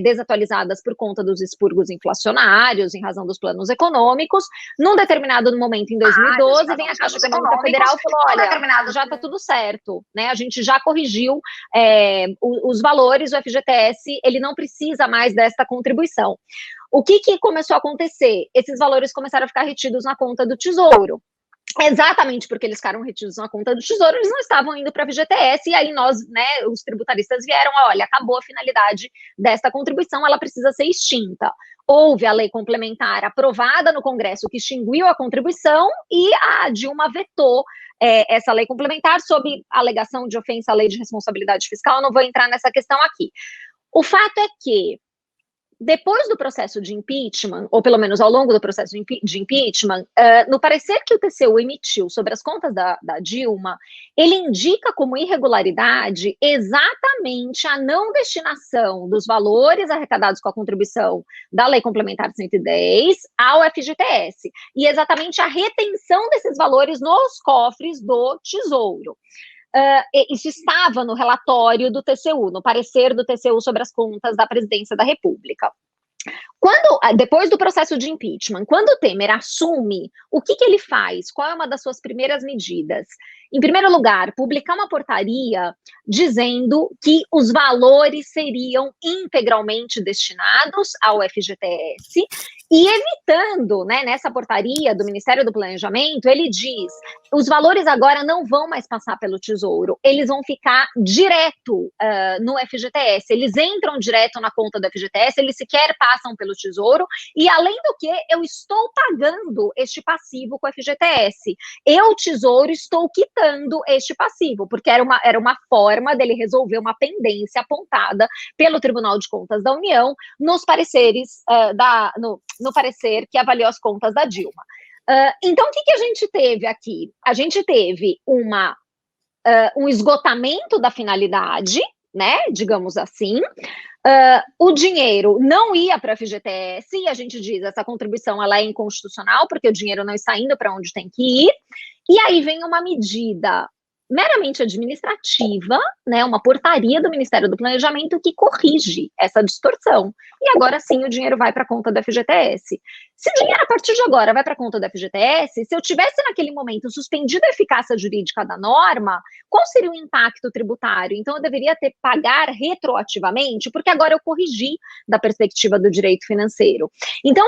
desatualizadas por conta dos expurgos inflacionários, em razão dos planos econômicos. Num determinado momento, em 2012, vem a Caixa Econômica Federal e falou, olha, já está tudo certo, né? A gente já corrigiu os valores, o FGTS, ele não precisa mais desta contribuição. O que começou a acontecer? Esses valores começaram a ficar retidos na conta do Tesouro. Exatamente porque eles ficaram retidos na conta do Tesouro, eles não estavam indo para a FGTS, e aí nós, né, os tributaristas vieram, olha, acabou a finalidade desta contribuição, ela precisa ser extinta. Houve a lei complementar aprovada no Congresso que extinguiu a contribuição, e a Dilma vetou essa lei complementar sob alegação de ofensa à lei de responsabilidade fiscal. Eu não vou entrar nessa questão aqui. O fato é que, depois do processo de impeachment, ou pelo menos ao longo do processo de impeachment, no parecer que o TCU emitiu sobre as contas da Dilma, ele indica como irregularidade exatamente a não destinação dos valores arrecadados com a contribuição da Lei Complementar 110 ao FGTS, e exatamente a retenção desses valores nos cofres do Tesouro. Isso estava no relatório do TCU, no parecer do TCU sobre as contas da Presidência da República. Depois do processo de impeachment, quando o Temer assume, o que ele faz? Qual é uma das suas primeiras medidas? Em primeiro lugar, publicar uma portaria dizendo que os valores seriam integralmente destinados ao FGTS e evitando, né, nessa portaria do Ministério do Planejamento, ele diz, os valores agora não vão mais passar pelo Tesouro, eles vão ficar direto no FGTS, eles entram direto na conta do FGTS, eles sequer passam pelo Tesouro, e além do que, eu estou pagando este passivo com o FGTS, eu, Tesouro, estou quitando este passivo, porque era uma forma dele resolver uma pendência apontada pelo Tribunal de Contas da União nos pareceres, no parecer que avaliou as contas da Dilma. Então, o que a gente teve aqui? A gente teve um esgotamento da finalidade, né, digamos assim, o dinheiro não ia para a FGTS, e a gente diz, essa contribuição ela é inconstitucional, porque o dinheiro não está indo para onde tem que ir, e aí vem uma medida meramente administrativa, né, uma portaria do Ministério do Planejamento que corrige essa distorção. E agora sim o dinheiro vai para a conta do FGTS. Se o dinheiro a partir de agora vai para a conta do FGTS, se eu tivesse naquele momento suspendido a eficácia jurídica da norma, qual seria o impacto tributário? Então eu deveria pagar retroativamente, porque agora eu corrigi da perspectiva do direito financeiro. Então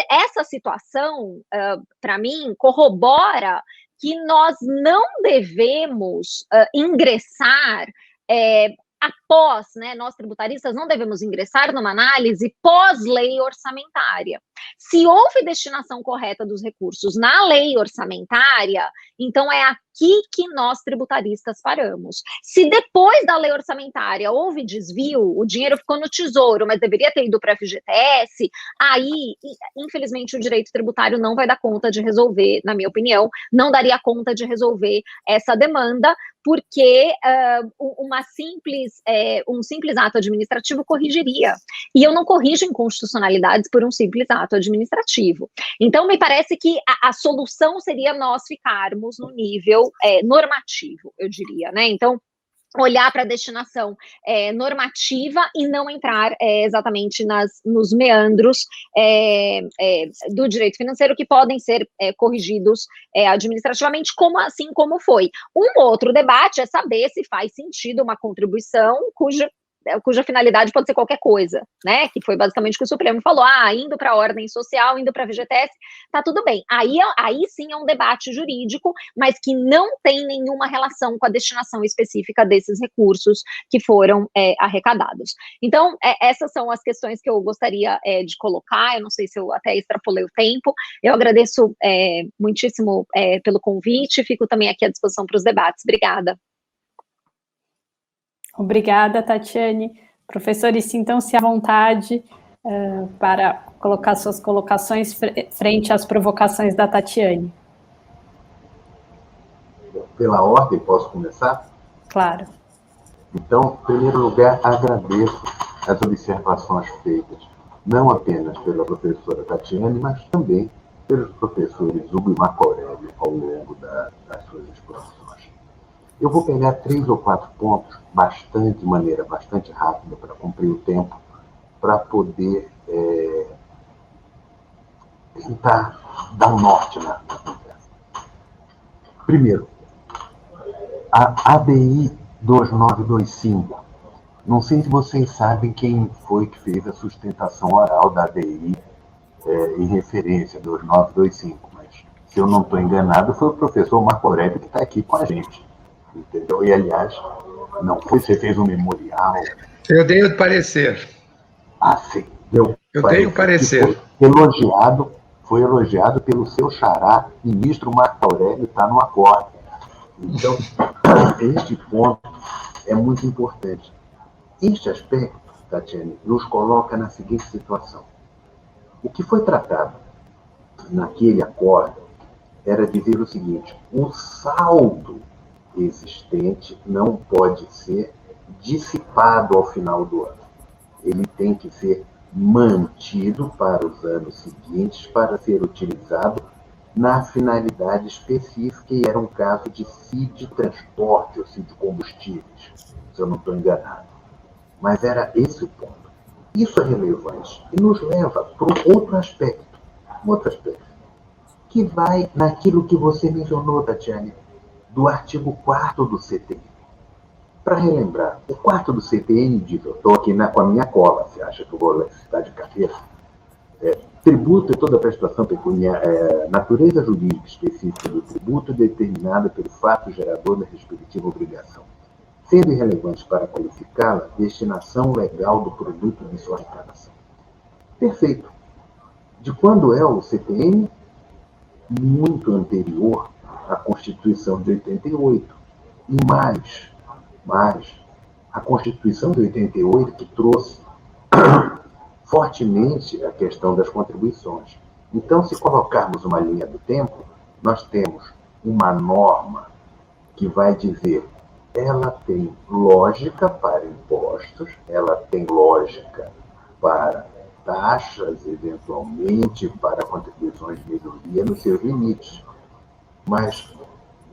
essa situação, para mim, corrobora que nós não devemos ingressar após, né, nós tributaristas não devemos ingressar numa análise pós-lei orçamentária. Se houve destinação correta dos recursos na lei orçamentária, então é aqui que nós tributaristas paramos. Se depois da lei orçamentária houve desvio, o dinheiro ficou no Tesouro, mas deveria ter ido para a FGTS, aí, infelizmente, o direito tributário não vai dar conta de resolver, na minha opinião, não daria conta de resolver essa demanda, porque um simples ato administrativo corrigiria. E eu não corrijo inconstitucionalidades por um simples ato administrativo. Então, me parece que a solução seria nós ficarmos no nível normativo, eu diria, né? Então, olhar para a destinação normativa e não entrar exatamente nos meandros do direito financeiro que podem ser corrigidos administrativamente, assim como foi. Um outro debate é saber se faz sentido uma contribuição cuja finalidade pode ser qualquer coisa, né, que foi basicamente o que o Supremo falou, indo para a ordem social, indo para a FGTS, tá tudo bem. Aí sim é um debate jurídico, mas que não tem nenhuma relação com a destinação específica desses recursos que foram arrecadados. Então, essas são as questões que eu gostaria de colocar, eu não sei se eu até extrapolei o tempo, eu agradeço muitíssimo pelo convite, fico também aqui à disposição para os debates. Obrigada. Obrigada, Tatiane. Professores, sintam-se à vontade para colocar suas colocações frente às provocações da Tatiane. Pela ordem, posso começar? Claro. Então, em primeiro lugar, agradeço as observações feitas, não apenas pela professora Tatiane, mas também pelos professores Hugo e Marco Aurélio ao longo das suas exposições. Eu vou pegar 3 ou 4 pontos de maneira bastante rápida para cumprir o tempo, para poder tentar dar um norte na conversa. Primeiro, a ADI 2925. Não sei se vocês sabem quem foi que fez a sustentação oral da ADI em referência 2925, mas se eu não estou enganado, foi o professor Marco Aurélio que está aqui com a gente. Entendeu? E, aliás, não foi, você fez um memorial. Eu dei o parecer. Sim. Eu dei o parecer. Foi elogiado pelo seu xará, ministro Marco Aurélio, está no acordo. Então, este ponto é muito importante. Este aspecto, Tatiane, nos coloca na seguinte situação. O que foi tratado naquele acordo era dizer o seguinte: o saldo existente não pode ser dissipado ao final do ano. Ele tem que ser mantido para os anos seguintes para ser utilizado na finalidade específica, e era um caso de CID transporte ou CID combustíveis, se eu não estou enganado. Mas era esse o ponto. Isso é relevante e nos leva para um outro aspecto, que vai naquilo que você mencionou, Tatiane, do artigo 4º do CTN. Para relembrar, o 4º do CTN diz, eu estou aqui com a minha cola, você acha que eu vou citar de cabeça? Tributo é toda prestação pecuniária, natureza jurídica específica do tributo determinada pelo fato gerador da respectiva obrigação, sendo irrelevante para qualificá-la destinação legal do produto de sua arrecadação. Perfeito. De quando é o CTN? Muito anterior à Constituição de 88. E mais, a Constituição de 88 que trouxe fortemente a questão das contribuições. Então, se colocarmos uma linha do tempo, nós temos uma norma que vai dizer, ela tem lógica para impostos, ela tem lógica para taxas, eventualmente, para contribuições de melhoria nos seus limites, mas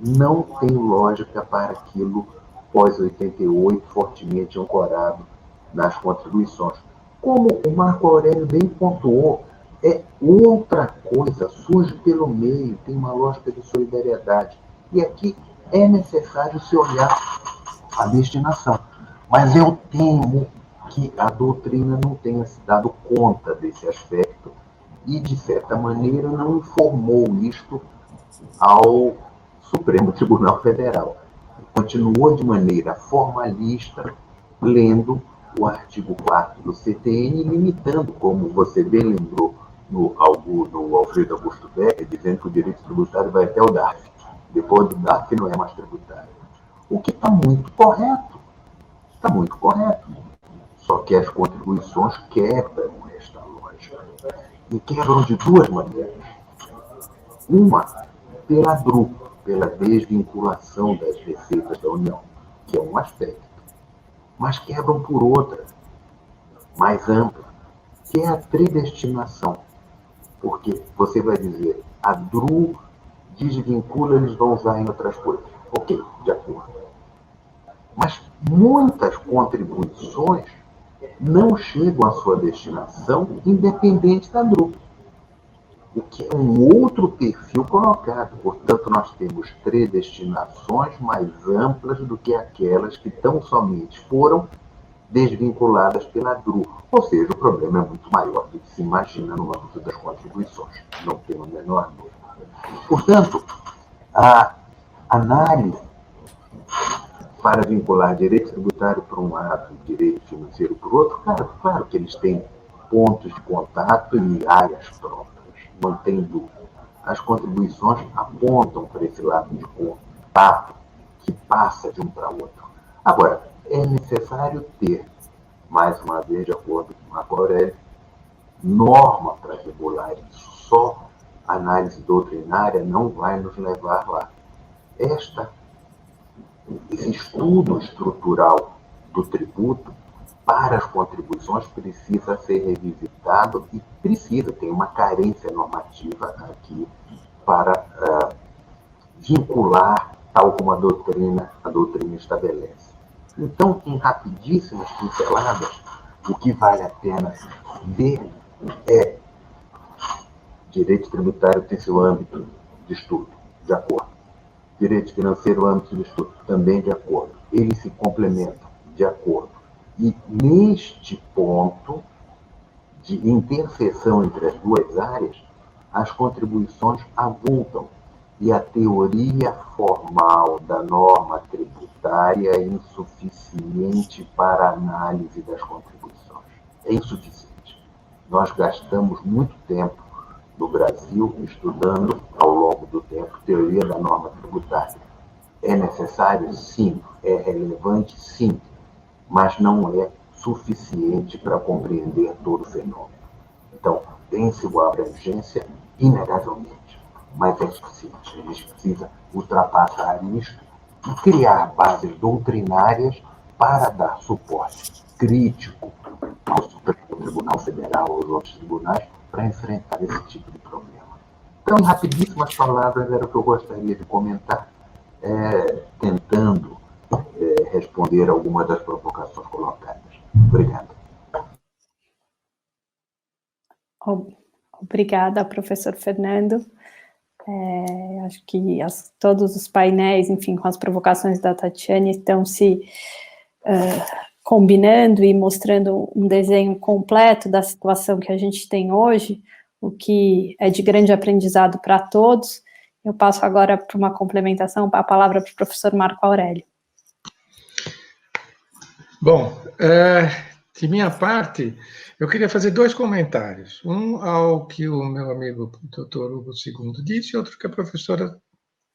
não tem lógica para aquilo pós-88 fortemente ancorado nas contribuições. Como o Marco Aurélio bem pontuou, é outra coisa, surge pelo meio, tem uma lógica de solidariedade. E aqui é necessário se olhar a destinação. Mas eu temo que a doutrina não tenha se dado conta desse aspecto e, de certa maneira, não informou isto ao Supremo Tribunal Federal. Continuou de maneira formalista, lendo o artigo 4º do CTN, limitando, como você bem lembrou, no Alfredo Augusto Becker, dizendo que o direito tributário vai até o DARF. Depois do DARF não é mais tributário. O que está muito correto. Está muito correto. Só que as contribuições quebram esta lógica. E quebram de duas maneiras. Uma, pela DRU, pela desvinculação das receitas da União, que é um aspecto. Mas quebram por outra, mais ampla, que é a predestinação. Porque você vai dizer, a DRU desvincula, eles vão usar em outras coisas. Ok, de acordo. Mas muitas contribuições não chegam à sua destinação independente da DRU. O que é um outro perfil colocado. Portanto, nós temos predestinações mais amplas do que aquelas que tão somente foram desvinculadas pela DRU. Ou seja, o problema é muito maior do que se imagina no âmbito das contribuições. Não tenho a menor dúvida. Portanto, a análise para vincular direito tributário por um lado e direito financeiro por outro, claro que eles têm pontos de contato e áreas próprias, não tem dúvida. As contribuições apontam para esse lado de contato que passa de um para outro. Agora, é necessário ter, mais uma vez, de acordo com Marco Aurélio, norma para regular isso. Só análise doutrinária não vai nos levar lá. Esse estudo estrutural do tributo para as contribuições precisa ser revisitado e tem uma carência normativa aqui para vincular tal como a doutrina estabelece. Então, em rapidíssimas pinceladas, o que vale a pena ver é direito tributário tem seu âmbito de estudo, de acordo. Direito financeiro, âmbito de estudo, também de acordo. Eles se complementam, de acordo. E neste ponto de interseção entre as duas áreas, as contribuições avultam e a teoria formal da norma tributária é insuficiente para a análise das contribuições. É insuficiente. Nós gastamos muito tempo no Brasil estudando, ao longo do tempo, teoria da norma tributária. É necessário? Sim. É relevante? Sim. Mas não é suficiente para compreender todo o fenômeno. Então, tem sua abrangência, inegavelmente, mas é suficiente. A gente precisa ultrapassar isto e criar bases doutrinárias para dar suporte crítico ao Supremo Tribunal Federal, aos outros tribunais, para enfrentar esse tipo de problema. Então, em rapidíssimas palavras, era o que eu gostaria de comentar, tentando responder algumas das provocações colocadas. Obrigado. Obrigada, professor Fernando. Acho que todos os painéis, enfim, com as provocações da Tatiane, estão se combinando e mostrando um desenho completo da situação que a gente tem hoje, o que é de grande aprendizado para todos. Eu passo agora para uma complementação, a palavra para o professor Marco Aurélio. Bom, de minha parte, eu queria fazer 2 comentários. Um ao que o meu amigo Dr. Hugo II disse, e outro que a professora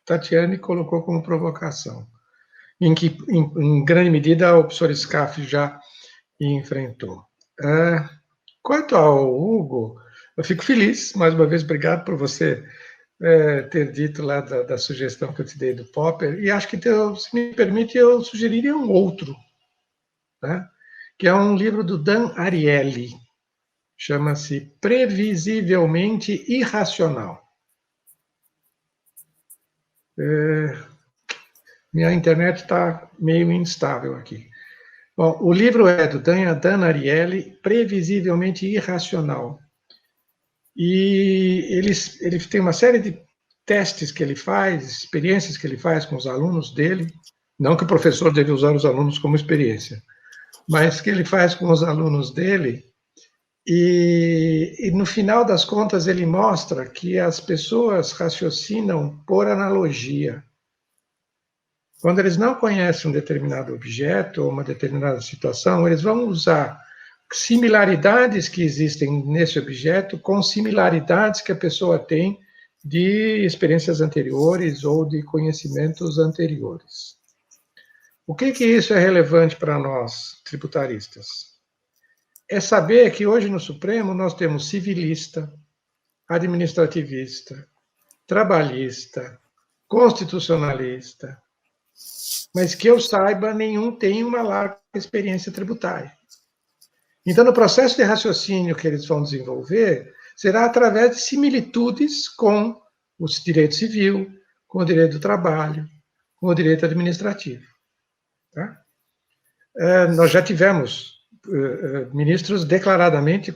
Tatiane colocou como provocação, em que, em grande medida, o professor Scaff já enfrentou. Quanto ao Hugo, eu fico feliz, mais uma vez, obrigado por você ter dito lá da sugestão que eu te dei do Popper, e acho que, se me permite, eu sugeriria um outro, né? Que é um livro do Dan Ariely, chama-se Previsivelmente Irracional. Minha internet está meio instável aqui. Bom, o livro é do Dan Ariely, Previsivelmente Irracional. E ele tem uma série de testes que ele faz, experiências que ele faz com os alunos dele, não que o professor deve usar os alunos como experiência, mas que ele faz com os alunos dele, e no final das contas ele mostra que as pessoas raciocinam por analogia. Quando eles não conhecem um determinado objeto ou uma determinada situação, eles vão usar similaridades que existem nesse objeto com similaridades que a pessoa tem de experiências anteriores ou de conhecimentos anteriores. O que isso é relevante para nós, tributaristas? É saber que hoje no Supremo nós temos civilista, administrativista, trabalhista, constitucionalista, mas que eu saiba, nenhum tem uma larga experiência tributária. Então, no processo de raciocínio que eles vão desenvolver, será através de similitudes com o direito civil, com o direito do trabalho, com o direito administrativo. Tá? Nós já tivemos ministros declaradamente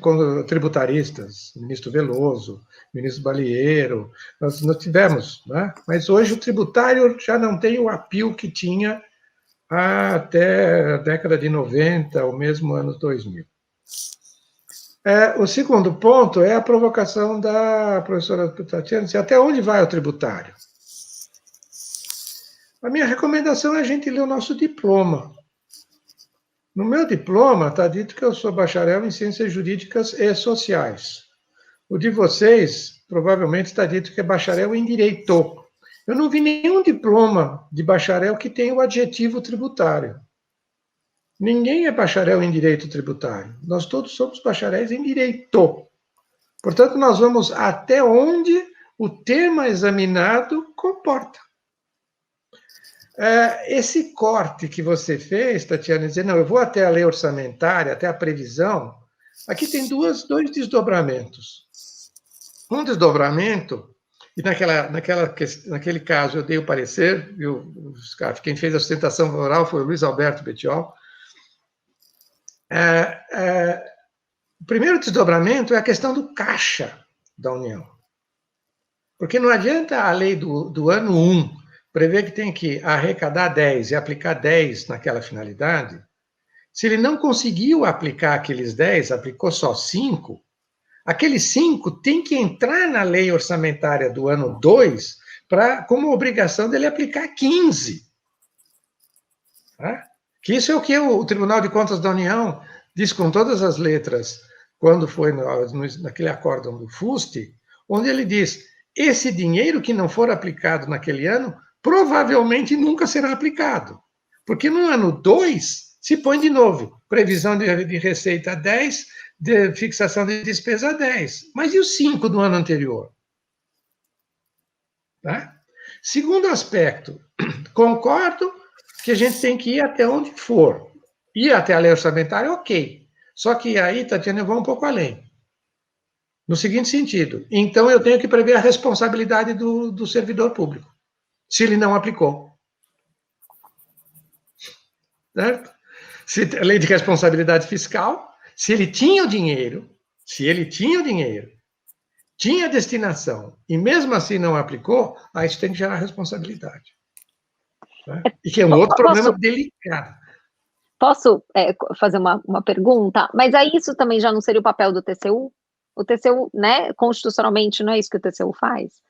tributaristas, ministro Veloso, ministro Balieiro, nós tivemos, né? Mas hoje o tributário já não tem o apio que tinha até a década de 90, ou mesmo anos 2000. O segundo ponto é a provocação da professora Tatiana, até onde vai o tributário? A minha recomendação é a gente ler o nosso diploma. No meu diploma está dito que eu sou bacharel em Ciências Jurídicas e Sociais. O de vocês, provavelmente, está dito que é bacharel em Direito. Eu não vi nenhum diploma de bacharel que tenha o adjetivo tributário. Ninguém é bacharel em Direito Tributário. Nós todos somos bacharéis em Direito. Portanto, nós vamos até onde o tema examinado comporta. Esse corte que você fez, Tatiana, dizer, não, eu vou até a lei orçamentária, até a previsão, aqui tem dois desdobramentos. Um desdobramento, e naquele caso eu dei o parecer, quem fez a sustentação oral foi o Luiz Alberto Bettiol. O primeiro desdobramento é a questão do caixa da União. Porque não adianta a lei do ano 1 prever que tem que arrecadar 10 e aplicar 10 naquela finalidade. Se ele não conseguiu aplicar aqueles 10, aplicou só 5, aqueles 5 tem que entrar na lei orçamentária do ano 2 como obrigação dele aplicar 15. Tá? Que isso é o que o Tribunal de Contas da União diz com todas as letras, quando foi naquele acórdão do FUST, onde ele diz, esse dinheiro que não for aplicado naquele ano, provavelmente nunca será aplicado. Porque no ano 2, se põe de novo, previsão de receita 10, de fixação de despesa 10. Mas e os 5 do ano anterior? Tá? Segundo aspecto, concordo que a gente tem que ir até onde for. Ir até a lei orçamentária, ok. Só que aí, Tatiana, eu vou um pouco além. No seguinte sentido, então eu tenho que prever a responsabilidade do servidor público, se ele não aplicou. Certo? Se a lei de responsabilidade fiscal, se ele tinha o dinheiro, tinha destinação, e mesmo assim não aplicou, aí isso tem que gerar responsabilidade. Né? E que é um outro problema delicado. Posso fazer uma pergunta? Mas aí isso também já não seria o papel do TCU? O TCU, né, constitucionalmente, não é isso que o TCU faz?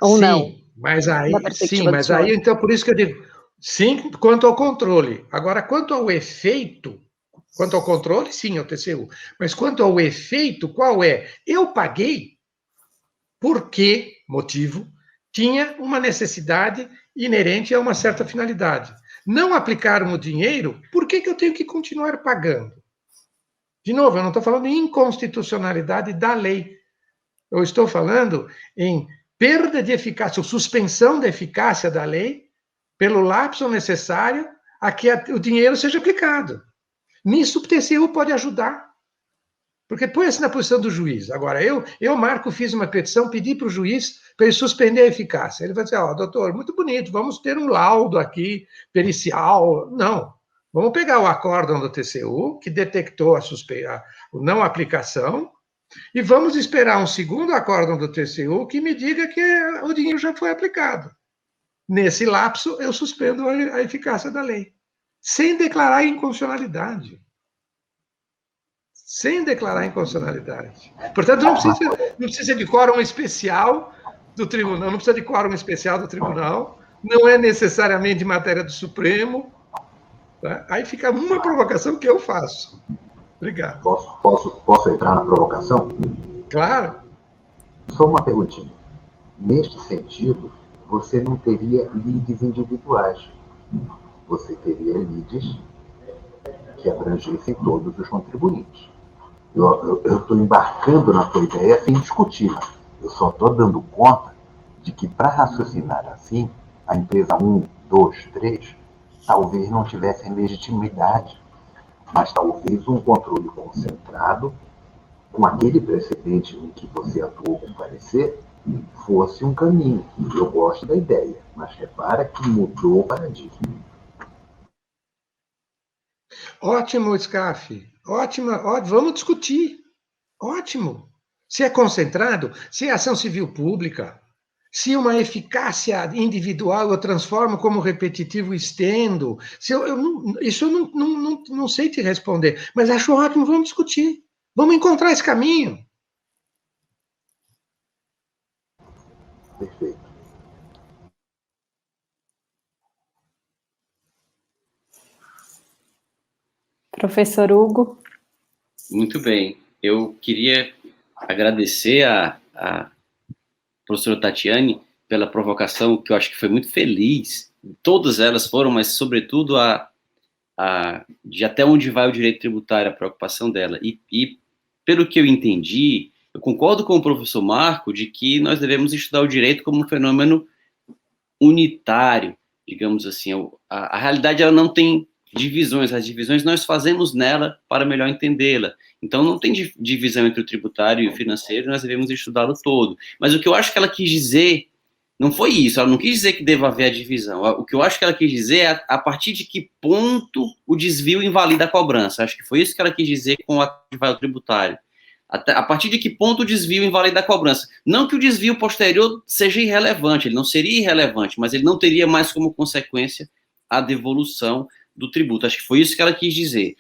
Ou sim, não? Mas aí, Da sim, perspectiva do mas senhor. aí, então, por isso que eu digo, sim, quanto ao controle. Agora, quanto ao efeito, quanto ao controle, sim, é o TCU. Mas quanto ao efeito, qual é? Eu paguei porque, motivo, tinha uma necessidade inerente a uma certa finalidade. Não aplicaram o dinheiro, por que eu tenho que continuar pagando? De novo, eu não estou falando em inconstitucionalidade da lei. Eu estou falando em perda de eficácia, ou suspensão da eficácia da lei, pelo lapso necessário a que o dinheiro seja aplicado. Nisso o TCU pode ajudar. Porque põe-se na posição do juiz. Agora, Marco, fiz uma petição, pedi para o juiz para ele suspender a eficácia. Ele vai dizer, doutor, muito bonito, vamos ter um laudo aqui, pericial. Não. Vamos pegar o acórdão do TCU, que detectou a não aplicação, e vamos esperar um segundo acórdão do TCU que me diga que o dinheiro já foi aplicado. Nesse lapso, eu suspendo a eficácia da lei, sem declarar inconstitucionalidade. Sem declarar inconstitucionalidade. Portanto, não precisa de quórum especial do tribunal, não precisa de quórum especial do tribunal, não é necessariamente matéria do Supremo. Tá? Aí fica uma provocação que eu faço. Obrigado. Posso entrar na provocação? Claro. Só uma perguntinha. Neste sentido, você não teria lides individuais. Você teria lides que abrangessem todos os contribuintes. Eu estou embarcando na tua ideia sem discuti-la. Eu só estou dando conta de que, para raciocinar assim, a empresa 1, 2, 3, talvez não tivesse legitimidade, mas talvez um controle concentrado, com aquele precedente em que você atuou com parecer, fosse um caminho. Eu gosto da ideia, mas repara que mudou o paradigma. Ótimo, Scaff. Ótimo, vamos discutir. Ótimo. Se é concentrado, se é ação civil pública, se uma eficácia individual eu transformo como repetitivo e estendo, isso eu não sei te responder, mas acho ótimo, vamos discutir. Vamos encontrar esse caminho. Perfeito. Professor Hugo. Muito bem. Eu queria agradecer a professora Tatiane pela provocação, que eu acho que foi muito feliz. Todas elas foram, mas sobretudo de até onde vai o direito tributário, a preocupação dela. E pelo que eu entendi, eu concordo com o professor Marco de que nós devemos estudar o direito como um fenômeno unitário, digamos assim. A realidade ela não tem divisões, as divisões nós fazemos nela para melhor entendê-la. Então, não tem divisão entre o tributário e o financeiro, nós devemos estudá-lo todo. Mas o que eu acho que ela quis dizer, não foi isso, ela não quis dizer que deva haver a divisão. O que eu acho que ela quis dizer é a partir de que ponto o desvio invalida a cobrança. Acho que foi isso que ela quis dizer com o tributário. A partir de que ponto o desvio invalida a cobrança. Não que o desvio posterior seja irrelevante, ele não seria irrelevante, mas ele não teria mais como consequência a devolução do tributo. Acho que foi isso que ela quis dizer.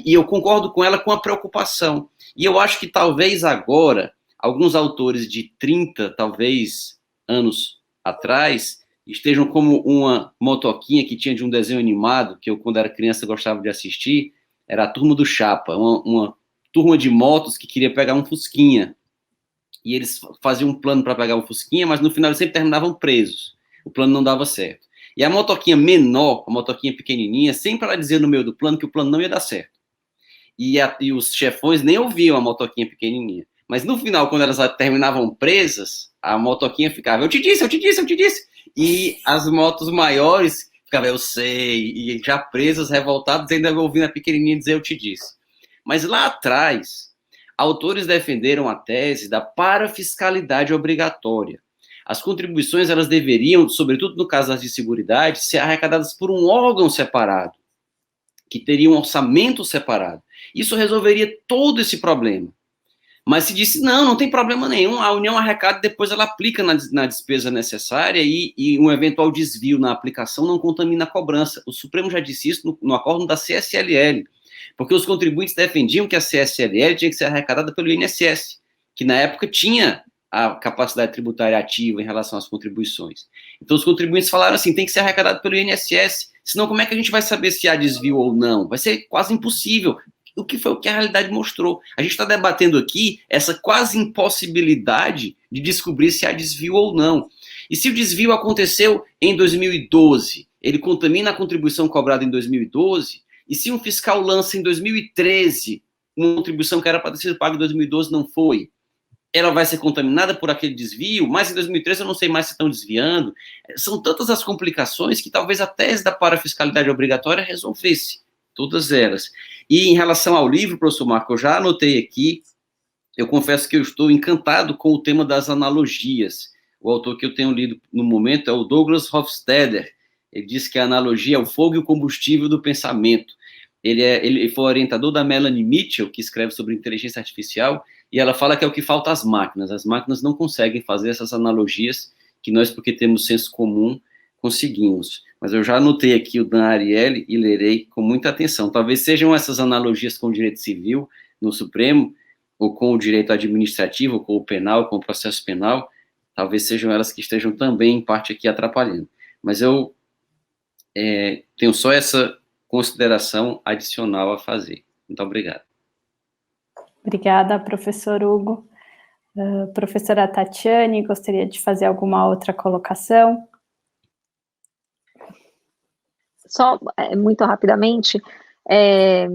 E eu concordo com ela com a preocupação. E eu acho que talvez agora, alguns autores de 30, talvez, anos atrás, estejam como uma motoquinha que tinha de um desenho animado, que eu, quando era criança, gostava de assistir, era a Turma do Chapa, uma turma de motos que queria pegar um Fusquinha. E eles faziam um plano para pegar um Fusquinha, mas no final eles sempre terminavam presos. O plano não dava certo. E a motoquinha menor, a motoquinha pequenininha, sempre ela dizia no meio do plano que o plano não ia dar certo. E os chefões nem ouviam a motoquinha pequenininha. Mas no final, quando elas terminavam presas, a motoquinha ficava, eu te disse, eu te disse, eu te disse. E as motos maiores ficavam, eu sei, e já presas, revoltadas, ainda ouvindo a pequenininha dizer, eu te disse. Mas lá atrás, autores defenderam a tese da parafiscalidade obrigatória. As contribuições, elas deveriam, sobretudo no caso das de seguridade, ser arrecadadas por um órgão separado, que teria um orçamento separado. Isso resolveria todo esse problema. Mas se disse, não tem problema nenhum, a União arrecada e depois ela aplica na despesa necessária e um eventual desvio na aplicação não contamina a cobrança. O Supremo já disse isso no acordo da CSLL. porque os contribuintes defendiam que a CSLL tinha que ser arrecadada pelo INSS, que na época tinha a capacidade tributária ativa em relação às contribuições. Então, os contribuintes falaram assim, tem que ser arrecadado pelo INSS, senão como é que a gente vai saber se há desvio ou não? Vai ser quase impossível, o que foi o que a realidade mostrou. A gente está debatendo aqui essa quase impossibilidade de descobrir se há desvio ou não. E se o desvio aconteceu em 2012, ele contamina a contribuição cobrada em 2012, e se um fiscal lança em 2013 uma contribuição que era para ter sido paga em 2012 não foi, ela vai ser contaminada por aquele desvio, mas em 2013 eu não sei mais se estão desviando. São tantas as complicações que talvez a tese da parafiscalidade obrigatória resolvesse todas elas. E em relação ao livro, professor Marco, eu já anotei aqui, eu confesso que eu estou encantado com o tema das analogias. O autor que eu tenho lido no momento é o Douglas Hofstadter. Ele diz que a analogia é o fogo e o combustível do pensamento. Ele foi orientador da Melanie Mitchell, que escreve sobre inteligência artificial, e ela fala que é o que falta às máquinas. As máquinas não conseguem fazer essas analogias que nós, porque temos senso comum, conseguimos. Mas eu já anotei aqui o Dan Ariely e lerei com muita atenção. Talvez sejam essas analogias com o direito civil no Supremo, ou com o direito administrativo, ou com o penal, com o processo penal, talvez sejam elas que estejam também, em parte, aqui atrapalhando. Mas eu tenho só essa consideração adicional a fazer. Muito obrigado. Obrigada, professor Hugo. Professora Tatiane, gostaria de fazer alguma outra colocação? Só, muito rapidamente, é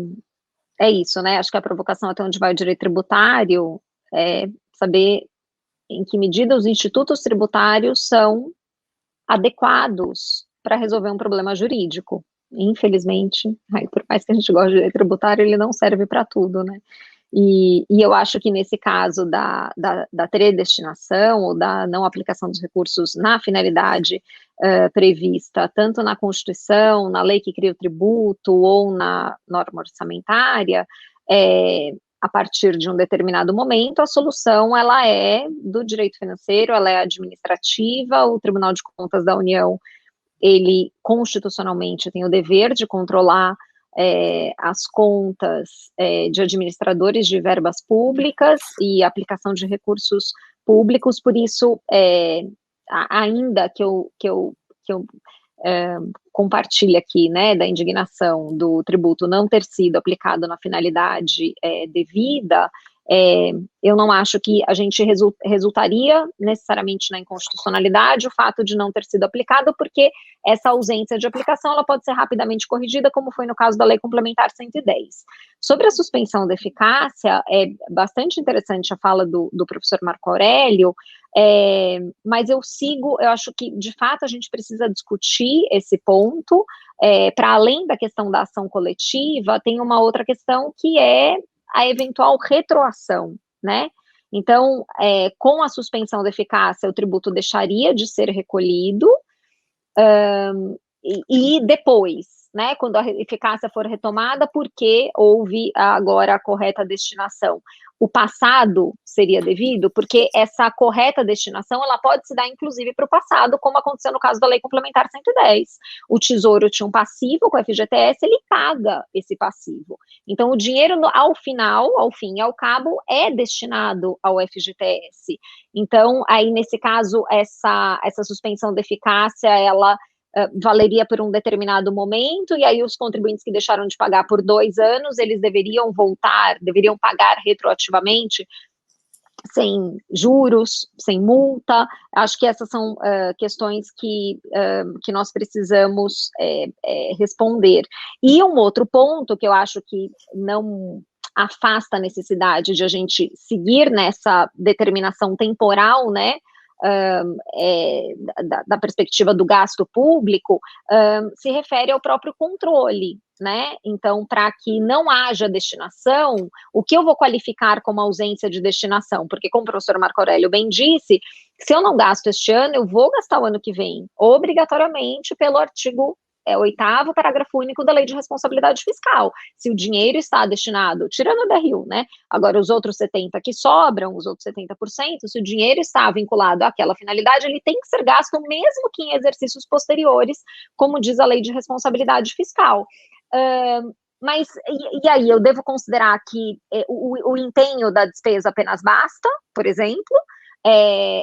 isso, né? Acho que a provocação até onde vai o direito tributário é saber em que medida os institutos tributários são adequados para resolver um problema jurídico. Infelizmente, por mais que a gente goste de direito tributário, ele não serve para tudo, né? E eu acho que nesse caso da predestinação ou da não aplicação dos recursos na finalidade prevista, tanto na Constituição, na lei que cria o tributo ou na norma orçamentária, a partir de um determinado momento, a solução ela é do direito financeiro, ela é administrativa, o Tribunal de Contas da União, ele constitucionalmente tem o dever de controlar as contas de administradores de verbas públicas e aplicação de recursos públicos, por isso, ainda que eu compartilhe aqui, né, da indignação do tributo não ter sido aplicado na finalidade devida, eu não acho que a gente resultaria necessariamente na inconstitucionalidade o fato de não ter sido aplicado, porque essa ausência de aplicação ela pode ser rapidamente corrigida, como foi no caso da Lei Complementar 110. Sobre a suspensão da eficácia, é bastante interessante a fala do professor Marco Aurélio, mas eu acho que, de fato, a gente precisa discutir esse ponto, para além da questão da ação coletiva, tem uma outra questão que é a eventual retroação, né? Então, com a suspensão da eficácia, o tributo deixaria de ser recolhido, e depois, né, quando a eficácia for retomada, porque houve agora a correta destinação. O passado seria devido, porque essa correta destinação, ela pode se dar, inclusive, para o passado, como aconteceu no caso da Lei Complementar 110. O Tesouro tinha um passivo com o FGTS, ele paga esse passivo. Então, o dinheiro, ao fim e ao cabo, é destinado ao FGTS. Então, aí, nesse caso, essa suspensão da eficácia, ela valeria por um determinado momento, e aí os contribuintes que deixaram de pagar por 2 anos, eles deveriam pagar retroativamente, sem juros, sem multa. Acho que essas são questões que nós precisamos responder. E um outro ponto que eu acho que não afasta a necessidade de a gente seguir nessa determinação temporal, né, da perspectiva do gasto público, se refere ao próprio controle, né? Então, para que não haja destinação, o que eu vou qualificar como ausência de destinação? Porque, como o professor Marco Aurélio bem disse, se eu não gasto este ano, eu vou gastar o ano que vem, obrigatoriamente, pelo artigo 8º, parágrafo único da Lei de Responsabilidade Fiscal. Se o dinheiro está destinado, tirando o DRU, né? Agora, os outros 70% que sobram, os outros 70%, se o dinheiro está vinculado àquela finalidade, ele tem que ser gasto mesmo que em exercícios posteriores, como diz a Lei de Responsabilidade Fiscal. Mas, e aí, eu devo considerar que o empenho da despesa apenas basta, por exemplo,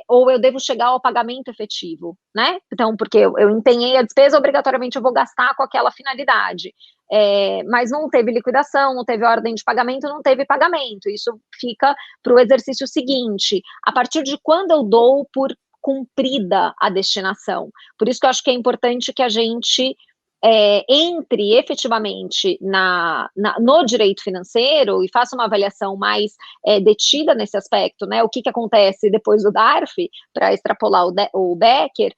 ou eu devo chegar ao pagamento efetivo, né? Então, porque eu empenhei a despesa, obrigatoriamente eu vou gastar com aquela finalidade. Mas não teve liquidação, não teve ordem de pagamento, não teve pagamento. Isso fica para o exercício seguinte. A partir de quando eu dou por cumprida a destinação? Por isso que eu acho que é importante que a gente entre efetivamente no direito financeiro e faça uma avaliação mais detida nesse aspecto, né? O que acontece depois do DARF, para extrapolar o Becker,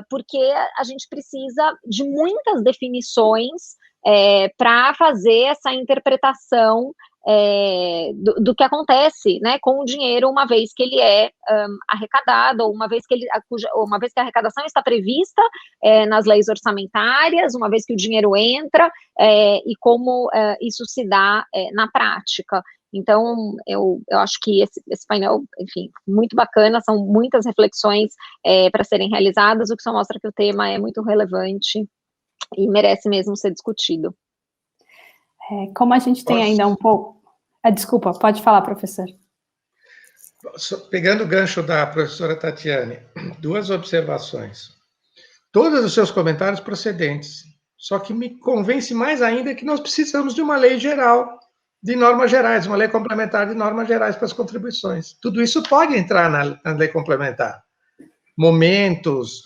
porque a gente precisa de muitas definições para fazer essa interpretação do que acontece, né, com o dinheiro uma vez que ele é arrecadado, ou uma vez que a arrecadação está prevista nas leis orçamentárias, uma vez que o dinheiro entra, e como isso se dá na prática. Então, eu acho que esse painel, enfim, muito bacana, são muitas reflexões para serem realizadas, o que só mostra que o tema é muito relevante e merece mesmo ser discutido. Como a gente tem ainda um pouco... desculpa, pode falar, professor. Pegando o gancho da professora Tatiane, 2 observações. Todos os seus comentários procedentes, só que me convence mais ainda que nós precisamos de uma lei geral, de normas gerais, uma lei complementar de normas gerais para as contribuições. Tudo isso pode entrar na lei complementar. Momentos,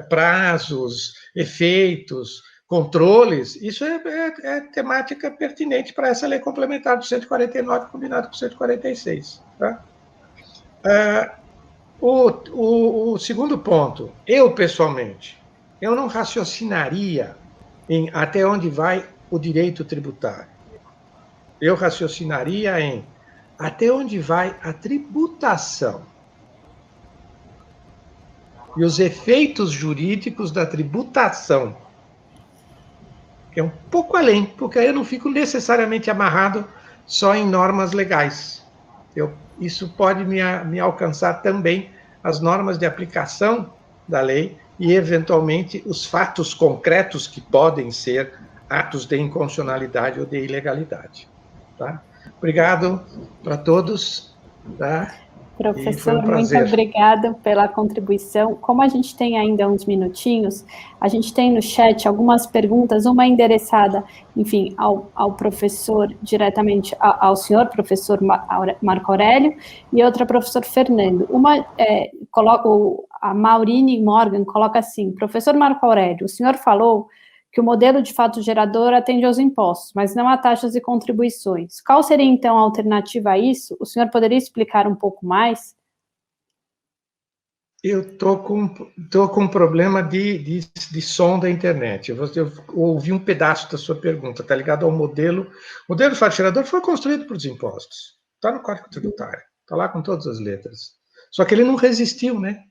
prazos, efeitos, controles, isso é temática pertinente para essa lei complementar do 149, combinado com o 146. Tá? O segundo ponto, eu, pessoalmente, eu não raciocinaria em até onde vai o direito tributário. Eu raciocinaria em até onde vai a tributação e os efeitos jurídicos da tributação. É um pouco além, porque aí eu não fico necessariamente amarrado só em normas legais. Isso pode me alcançar também as normas de aplicação da lei e, eventualmente, os fatos concretos que podem ser atos de inconstitucionalidade ou de ilegalidade. Tá? Obrigado para todos. Tá? Professor, muito obrigada pela contribuição. Como a gente tem ainda uns minutinhos, a gente tem no chat algumas perguntas, uma endereçada, enfim, ao professor, diretamente ao senhor professor Marco Aurélio, e outra ao professor Fernando. A Maurine Morgan coloca assim: professor Marco Aurélio, o senhor falou que o modelo de fato gerador atende aos impostos, mas não a taxas e contribuições. Qual seria, então, a alternativa a isso? O senhor poderia explicar um pouco mais? Eu estou com um problema de som da internet. Eu ouvi um pedaço da sua pergunta, está ligado ao modelo. O modelo de fato gerador foi construído por desimpostos. Está no Código Tributário, está lá com todas as letras. Só que ele não resistiu, né?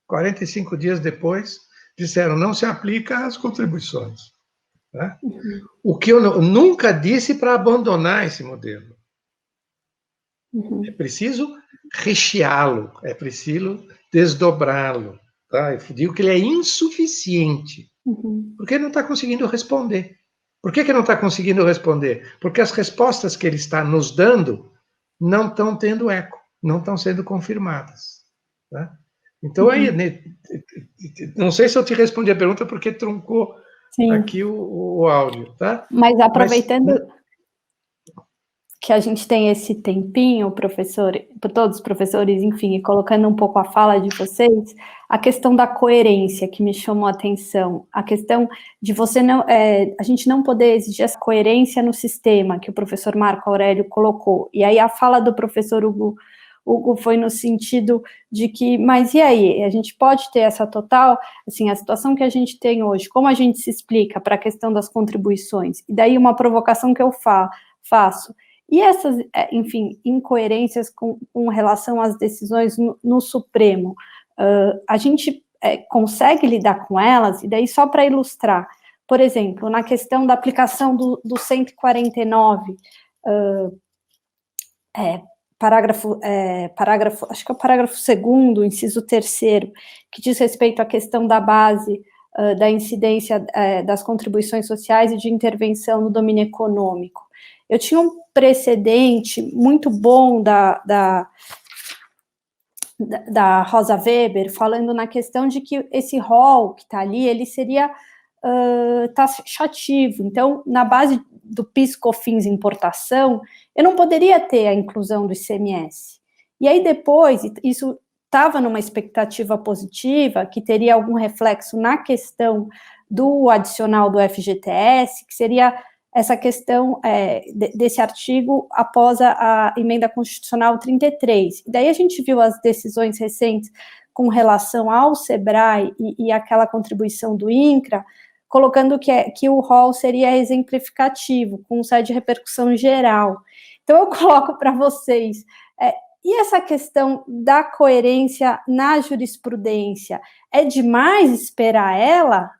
45 dias depois, disseram, não se aplica às contribuições. Tá? O que eu nunca disse para abandonar esse modelo. É preciso recheá-lo, é preciso desdobrá-lo. Tá? Eu digo que ele é insuficiente, porque ele não está conseguindo responder. Por que não está conseguindo responder? Porque as respostas que ele está nos dando não estão tendo eco, não estão sendo confirmadas. Tá? Então, aí, não sei se eu te respondi a pergunta porque truncou aqui o áudio. Tá? Mas aproveitando que a gente tem esse tempinho, professor, por todos os professores, enfim, e colocando um pouco a fala de vocês, a questão da coerência que me chamou a atenção, a questão de a gente não poder exigir essa coerência no sistema que o professor Marco Aurélio colocou. E aí a fala do professor Hugo foi no sentido de que, mas e aí, a gente pode ter essa total, assim, a situação que a gente tem hoje, como a gente se explica para a questão das contribuições? E daí uma provocação que eu faço, e essas, enfim, incoerências com relação às decisões no Supremo, a gente consegue lidar com elas? E daí, só para ilustrar, por exemplo, na questão da aplicação do 149, parágrafo, acho que é o parágrafo 2º, inciso 3º, que diz respeito à questão da base da incidência das contribuições sociais e de intervenção no domínio econômico. Eu tinha um precedente muito bom da Rosa Weber, falando na questão de que esse rol que está ali, ele seria taxativo. Então, na base do PIS/COFINS importação, eu não poderia ter a inclusão do ICMS. E aí depois, isso estava numa expectativa positiva, que teria algum reflexo na questão do adicional do FGTS, que seria essa questão desse artigo após a emenda constitucional 33. E daí a gente viu as decisões recentes com relação ao SEBRAE e aquela contribuição do INCRA, colocando que o rol seria exemplificativo, com sede de repercussão geral. Então, eu coloco para vocês, e essa questão da coerência na jurisprudência, é demais esperar ela?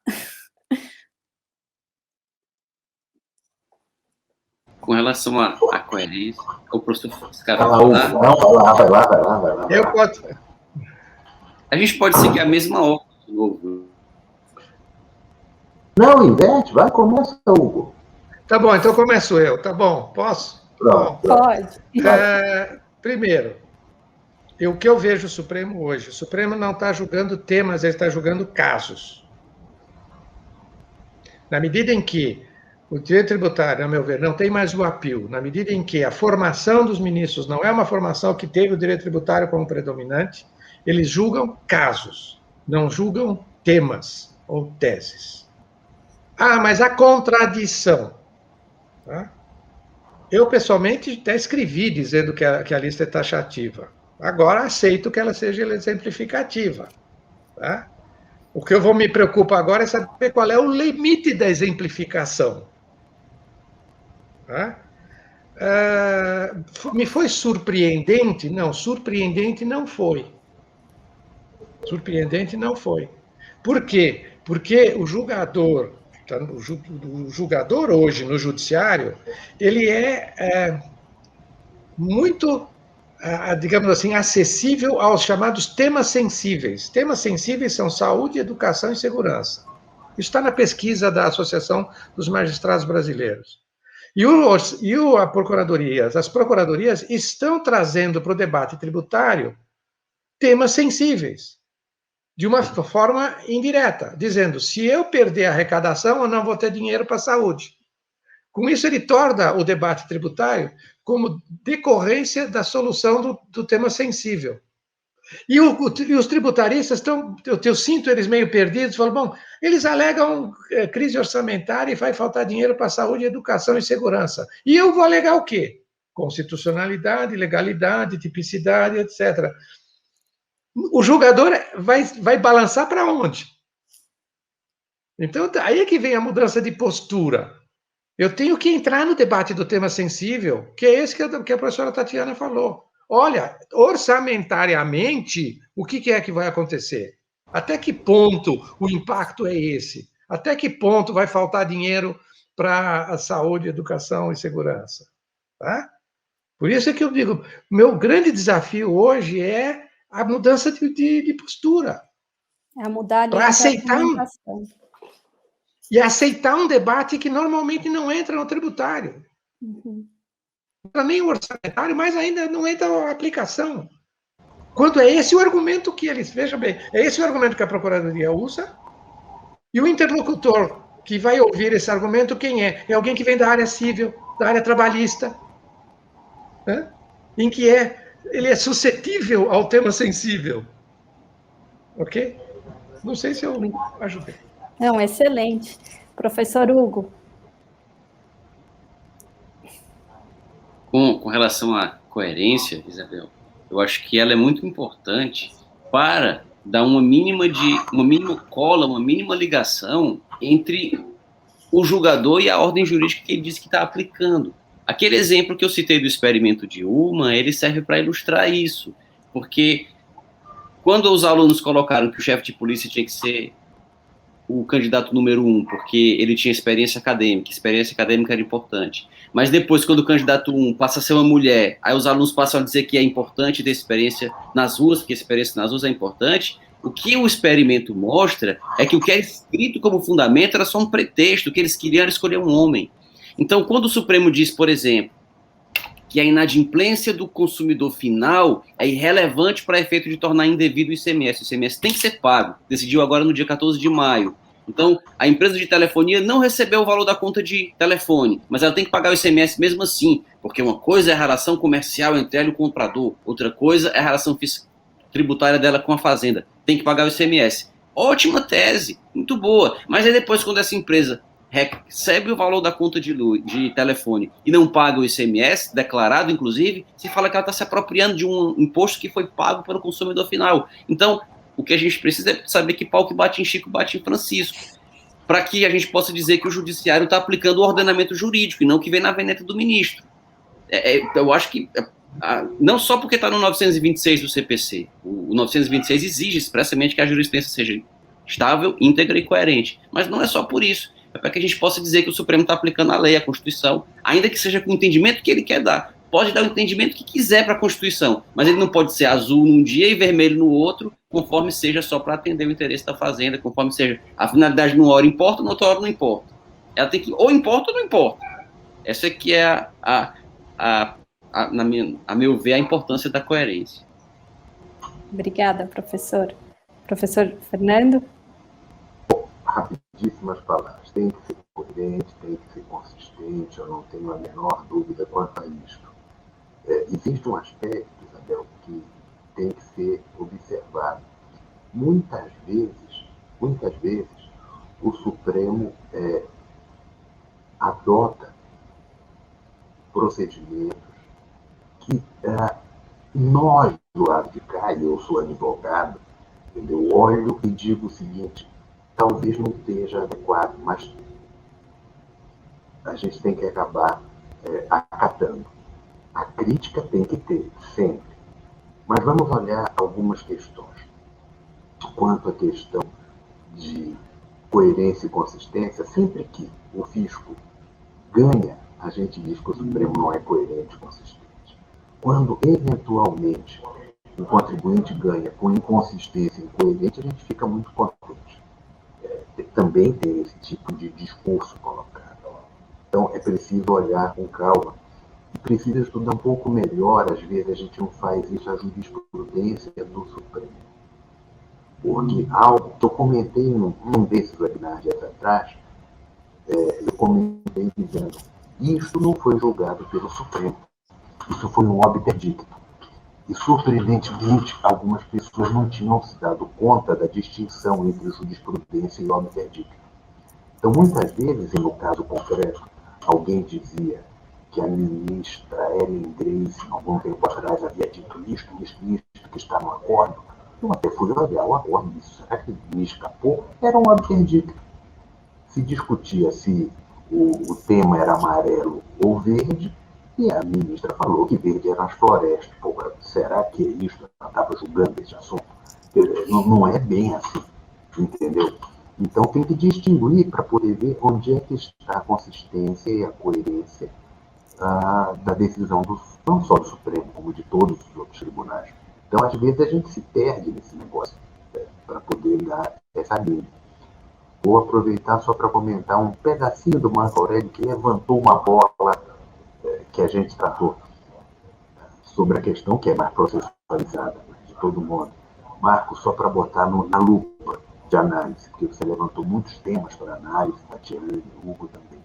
Com relação à coerência, o professor Scarpa vai lá. Eu posso... A gente pode seguir a mesma ordem de novo. Não, inverte, vai, começa, Hugo. Tá bom, então começo eu, tá bom? Posso? Pronto. Pode. Primeiro, o que eu vejo o Supremo hoje? O Supremo não está julgando temas, ele está julgando casos. Na medida em que o direito tributário, a meu ver, não tem mais o apelo, na medida em que a formação dos ministros não é uma formação que teve o direito tributário como predominante, eles julgam casos, não julgam temas ou teses. Mas a contradição. Tá? Eu, pessoalmente, até escrevi dizendo que a lista é taxativa. Agora aceito que ela seja exemplificativa. Tá? O que eu vou me preocupar agora é saber qual é o limite da exemplificação. Tá? Me foi surpreendente? Não, surpreendente não foi. Surpreendente não foi. Por quê? Porque o julgador hoje no judiciário, ele é muito, digamos assim, acessível aos chamados temas sensíveis. Temas sensíveis são saúde, educação e segurança. Isso está na pesquisa da Associação dos Magistrados Brasileiros. E as procuradorias estão trazendo para o debate tributário temas sensíveis, de uma forma indireta, dizendo, se eu perder a arrecadação, eu não vou ter dinheiro para a saúde. Com isso, ele torna o debate tributário como decorrência da solução do tema sensível. E os tributaristas estão, eu sinto eles meio perdidos, falam, bom, eles alegam crise orçamentária e vai faltar dinheiro para saúde, educação e segurança. E eu vou alegar o quê? Constitucionalidade, legalidade, tipicidade, etc. O julgador vai balançar para onde? Então, aí é que vem a mudança de postura. Eu tenho que entrar no debate do tema sensível, que é esse que a professora Tatiana falou. Olha, orçamentariamente, o que é que vai acontecer? Até que ponto o impacto é esse? Até que ponto vai faltar dinheiro para a saúde, educação e segurança? Tá? Por isso é que eu digo, meu grande desafio hoje é a mudança de postura. É mudar para aceitar aceitar um debate que normalmente não entra no tributário. Uhum. Não entra nem o orçamentário, mas ainda não entra a aplicação. Quando é esse o argumento que eles, veja bem, é esse o argumento que a Procuradoria usa, e o interlocutor que vai ouvir esse argumento, quem é? É alguém que vem da área civil, da área trabalhista, né? Em que ele é suscetível ao tema sensível. Ok? Não sei se eu ajudei. Não, excelente. Professor Hugo. Com relação à coerência, Isabel, eu acho que ela é muito importante para dar uma mínima cola, uma mínima ligação entre o julgador e a ordem jurídica que ele diz que está aplicando. Aquele exemplo que eu citei do experimento de Ullmann, ele serve para ilustrar isso, porque quando os alunos colocaram que o chefe de polícia tinha que ser o candidato número 1, porque ele tinha experiência acadêmica era importante, mas depois, quando o candidato 1 passa a ser uma mulher, aí os alunos passam a dizer que é importante ter experiência nas ruas, porque experiência nas ruas é importante, O que o experimento mostra é que o que é escrito como fundamento era só um pretexto, que eles queriam escolher um homem. Então, quando o Supremo diz, por exemplo, que a inadimplência do consumidor final é irrelevante para efeito de tornar indevido o ICMS. O ICMS tem que ser pago. Decidiu agora no dia 14 de maio. Então, a empresa de telefonia não recebeu o valor da conta de telefone, mas ela tem que pagar o ICMS mesmo assim, porque uma coisa é a relação comercial entre ela e o comprador, outra coisa é a relação tributária dela com a fazenda. Tem que pagar o ICMS. Ótima tese, muito boa. Mas aí depois, quando essa empresa recebe o valor da conta de telefone e não paga o ICMS, declarado inclusive, se fala que ela está se apropriando de um imposto que foi pago pelo consumidor final. Então, o que a gente precisa é saber que pau que bate em Chico bate em Francisco, para que a gente possa dizer que o judiciário está aplicando o ordenamento jurídico e não o que vem na veneta do ministro. Eu acho que, não só porque está no 926 do CPC, o 926 exige expressamente que a jurisprudência seja estável, íntegra e coerente, mas não é só por isso. É para que a gente possa dizer que o Supremo está aplicando a lei, a Constituição, ainda que seja com o entendimento que ele quer dar. Pode dar o entendimento que quiser para a Constituição, mas ele não pode ser azul num dia e vermelho no outro, conforme seja só para atender o interesse da fazenda, conforme seja a finalidade numa hora importa, na outra hora não importa. Ela tem que ou importa ou não importa. Essa aqui é, a meu ver, a importância da coerência. Obrigada, professor. Professor Fernando? Rapidíssimas palavras. Tem que ser coerente, tem que ser consistente, eu não tenho a menor dúvida quanto a isso. Existe um aspecto, Isabel, que tem que ser observado. Muitas vezes, o Supremo adota procedimentos que nós, do lado de cá, e eu sou advogado, entendeu? Olho e digo o seguinte: talvez não esteja adequado, mas a gente tem que acabar acatando. A crítica tem que ter, sempre. Mas vamos olhar algumas questões. Quanto à questão de coerência e consistência, sempre que o fisco ganha, a gente diz que o Supremo não é coerente e consistente. Quando, eventualmente, o contribuinte ganha com inconsistência e incoerente, a gente fica muito contente. Também tem esse tipo de discurso colocado. Então, é preciso olhar com calma e precisa estudar um pouco melhor. Às vezes, a gente não faz isso, a jurisprudência do Supremo. Porque algo que eu comentei num desses webinars dias atrás, eu comentei dizendo: isso não foi julgado pelo Supremo, isso foi um obter dictum. E, surpreendentemente, algumas pessoas não tinham se dado conta da distinção entre jurisprudência e obter dictum. Então, muitas vezes, e no caso concreto, alguém dizia que a ministra Ellen Grace, algum tempo atrás, havia dito isto, que está no acordo. Eu até fui olhar o acordo e disse: será que me escapou? Era um obter dictum. Se discutia se o tema era amarelo ou verde, e a ministra falou que verde eram as florestas. Pô, será que é isso? Ela estava julgando esse assunto? Não é bem assim, entendeu? Então tem que distinguir para poder ver onde é que está a consistência e a coerência da decisão não só do Supremo, como de todos os outros tribunais. Então, às vezes, a gente se perde nesse negócio para poder dar essa linha. Vou aproveitar só para comentar um pedacinho do Marco Aurélio que levantou uma bola que a gente tratou sobre a questão que é mais processualizada, de todo modo. Marco, só para botar na lupa de análise, porque você levantou muitos temas para análise, Tatiana e Hugo também.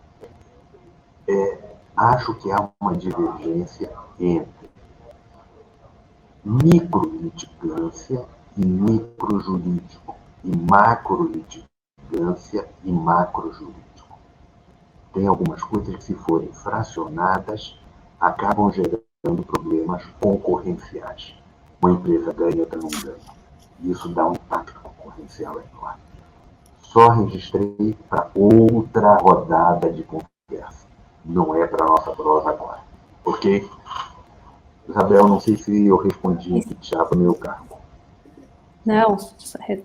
Acho que há uma divergência entre microlitigância e microjurídico, e macrolitigância e macrojurídico. Tem algumas coisas que, se forem fracionadas, acabam gerando problemas concorrenciais. Uma empresa ganha, outra não ganha. Isso dá um impacto concorrencial enorme. Só registrei para outra rodada de conversa. Não é para a nossa prosa agora. Ok? Isabel, não sei se eu respondi que tirava meu cargo. Não,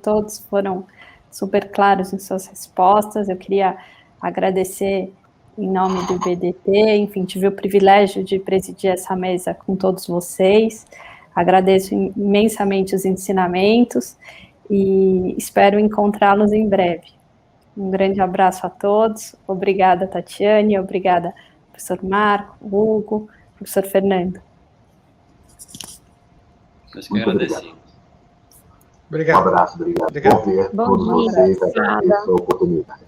todos foram super claros em suas respostas. Eu queria agradecer em nome do IBDT, enfim, tive o privilégio de presidir essa mesa com todos vocês. Agradeço imensamente os ensinamentos e espero encontrá-los em breve. Um grande abraço a todos. Obrigada, Tatiane. Obrigada, professor Marco, Hugo, professor Fernando. Nós que Muito agradecemos. Obrigado. Um abraço, obrigado. Obrigado. Bom ver Bom todos dia, vocês, obrigada. agradeço a oportunidade.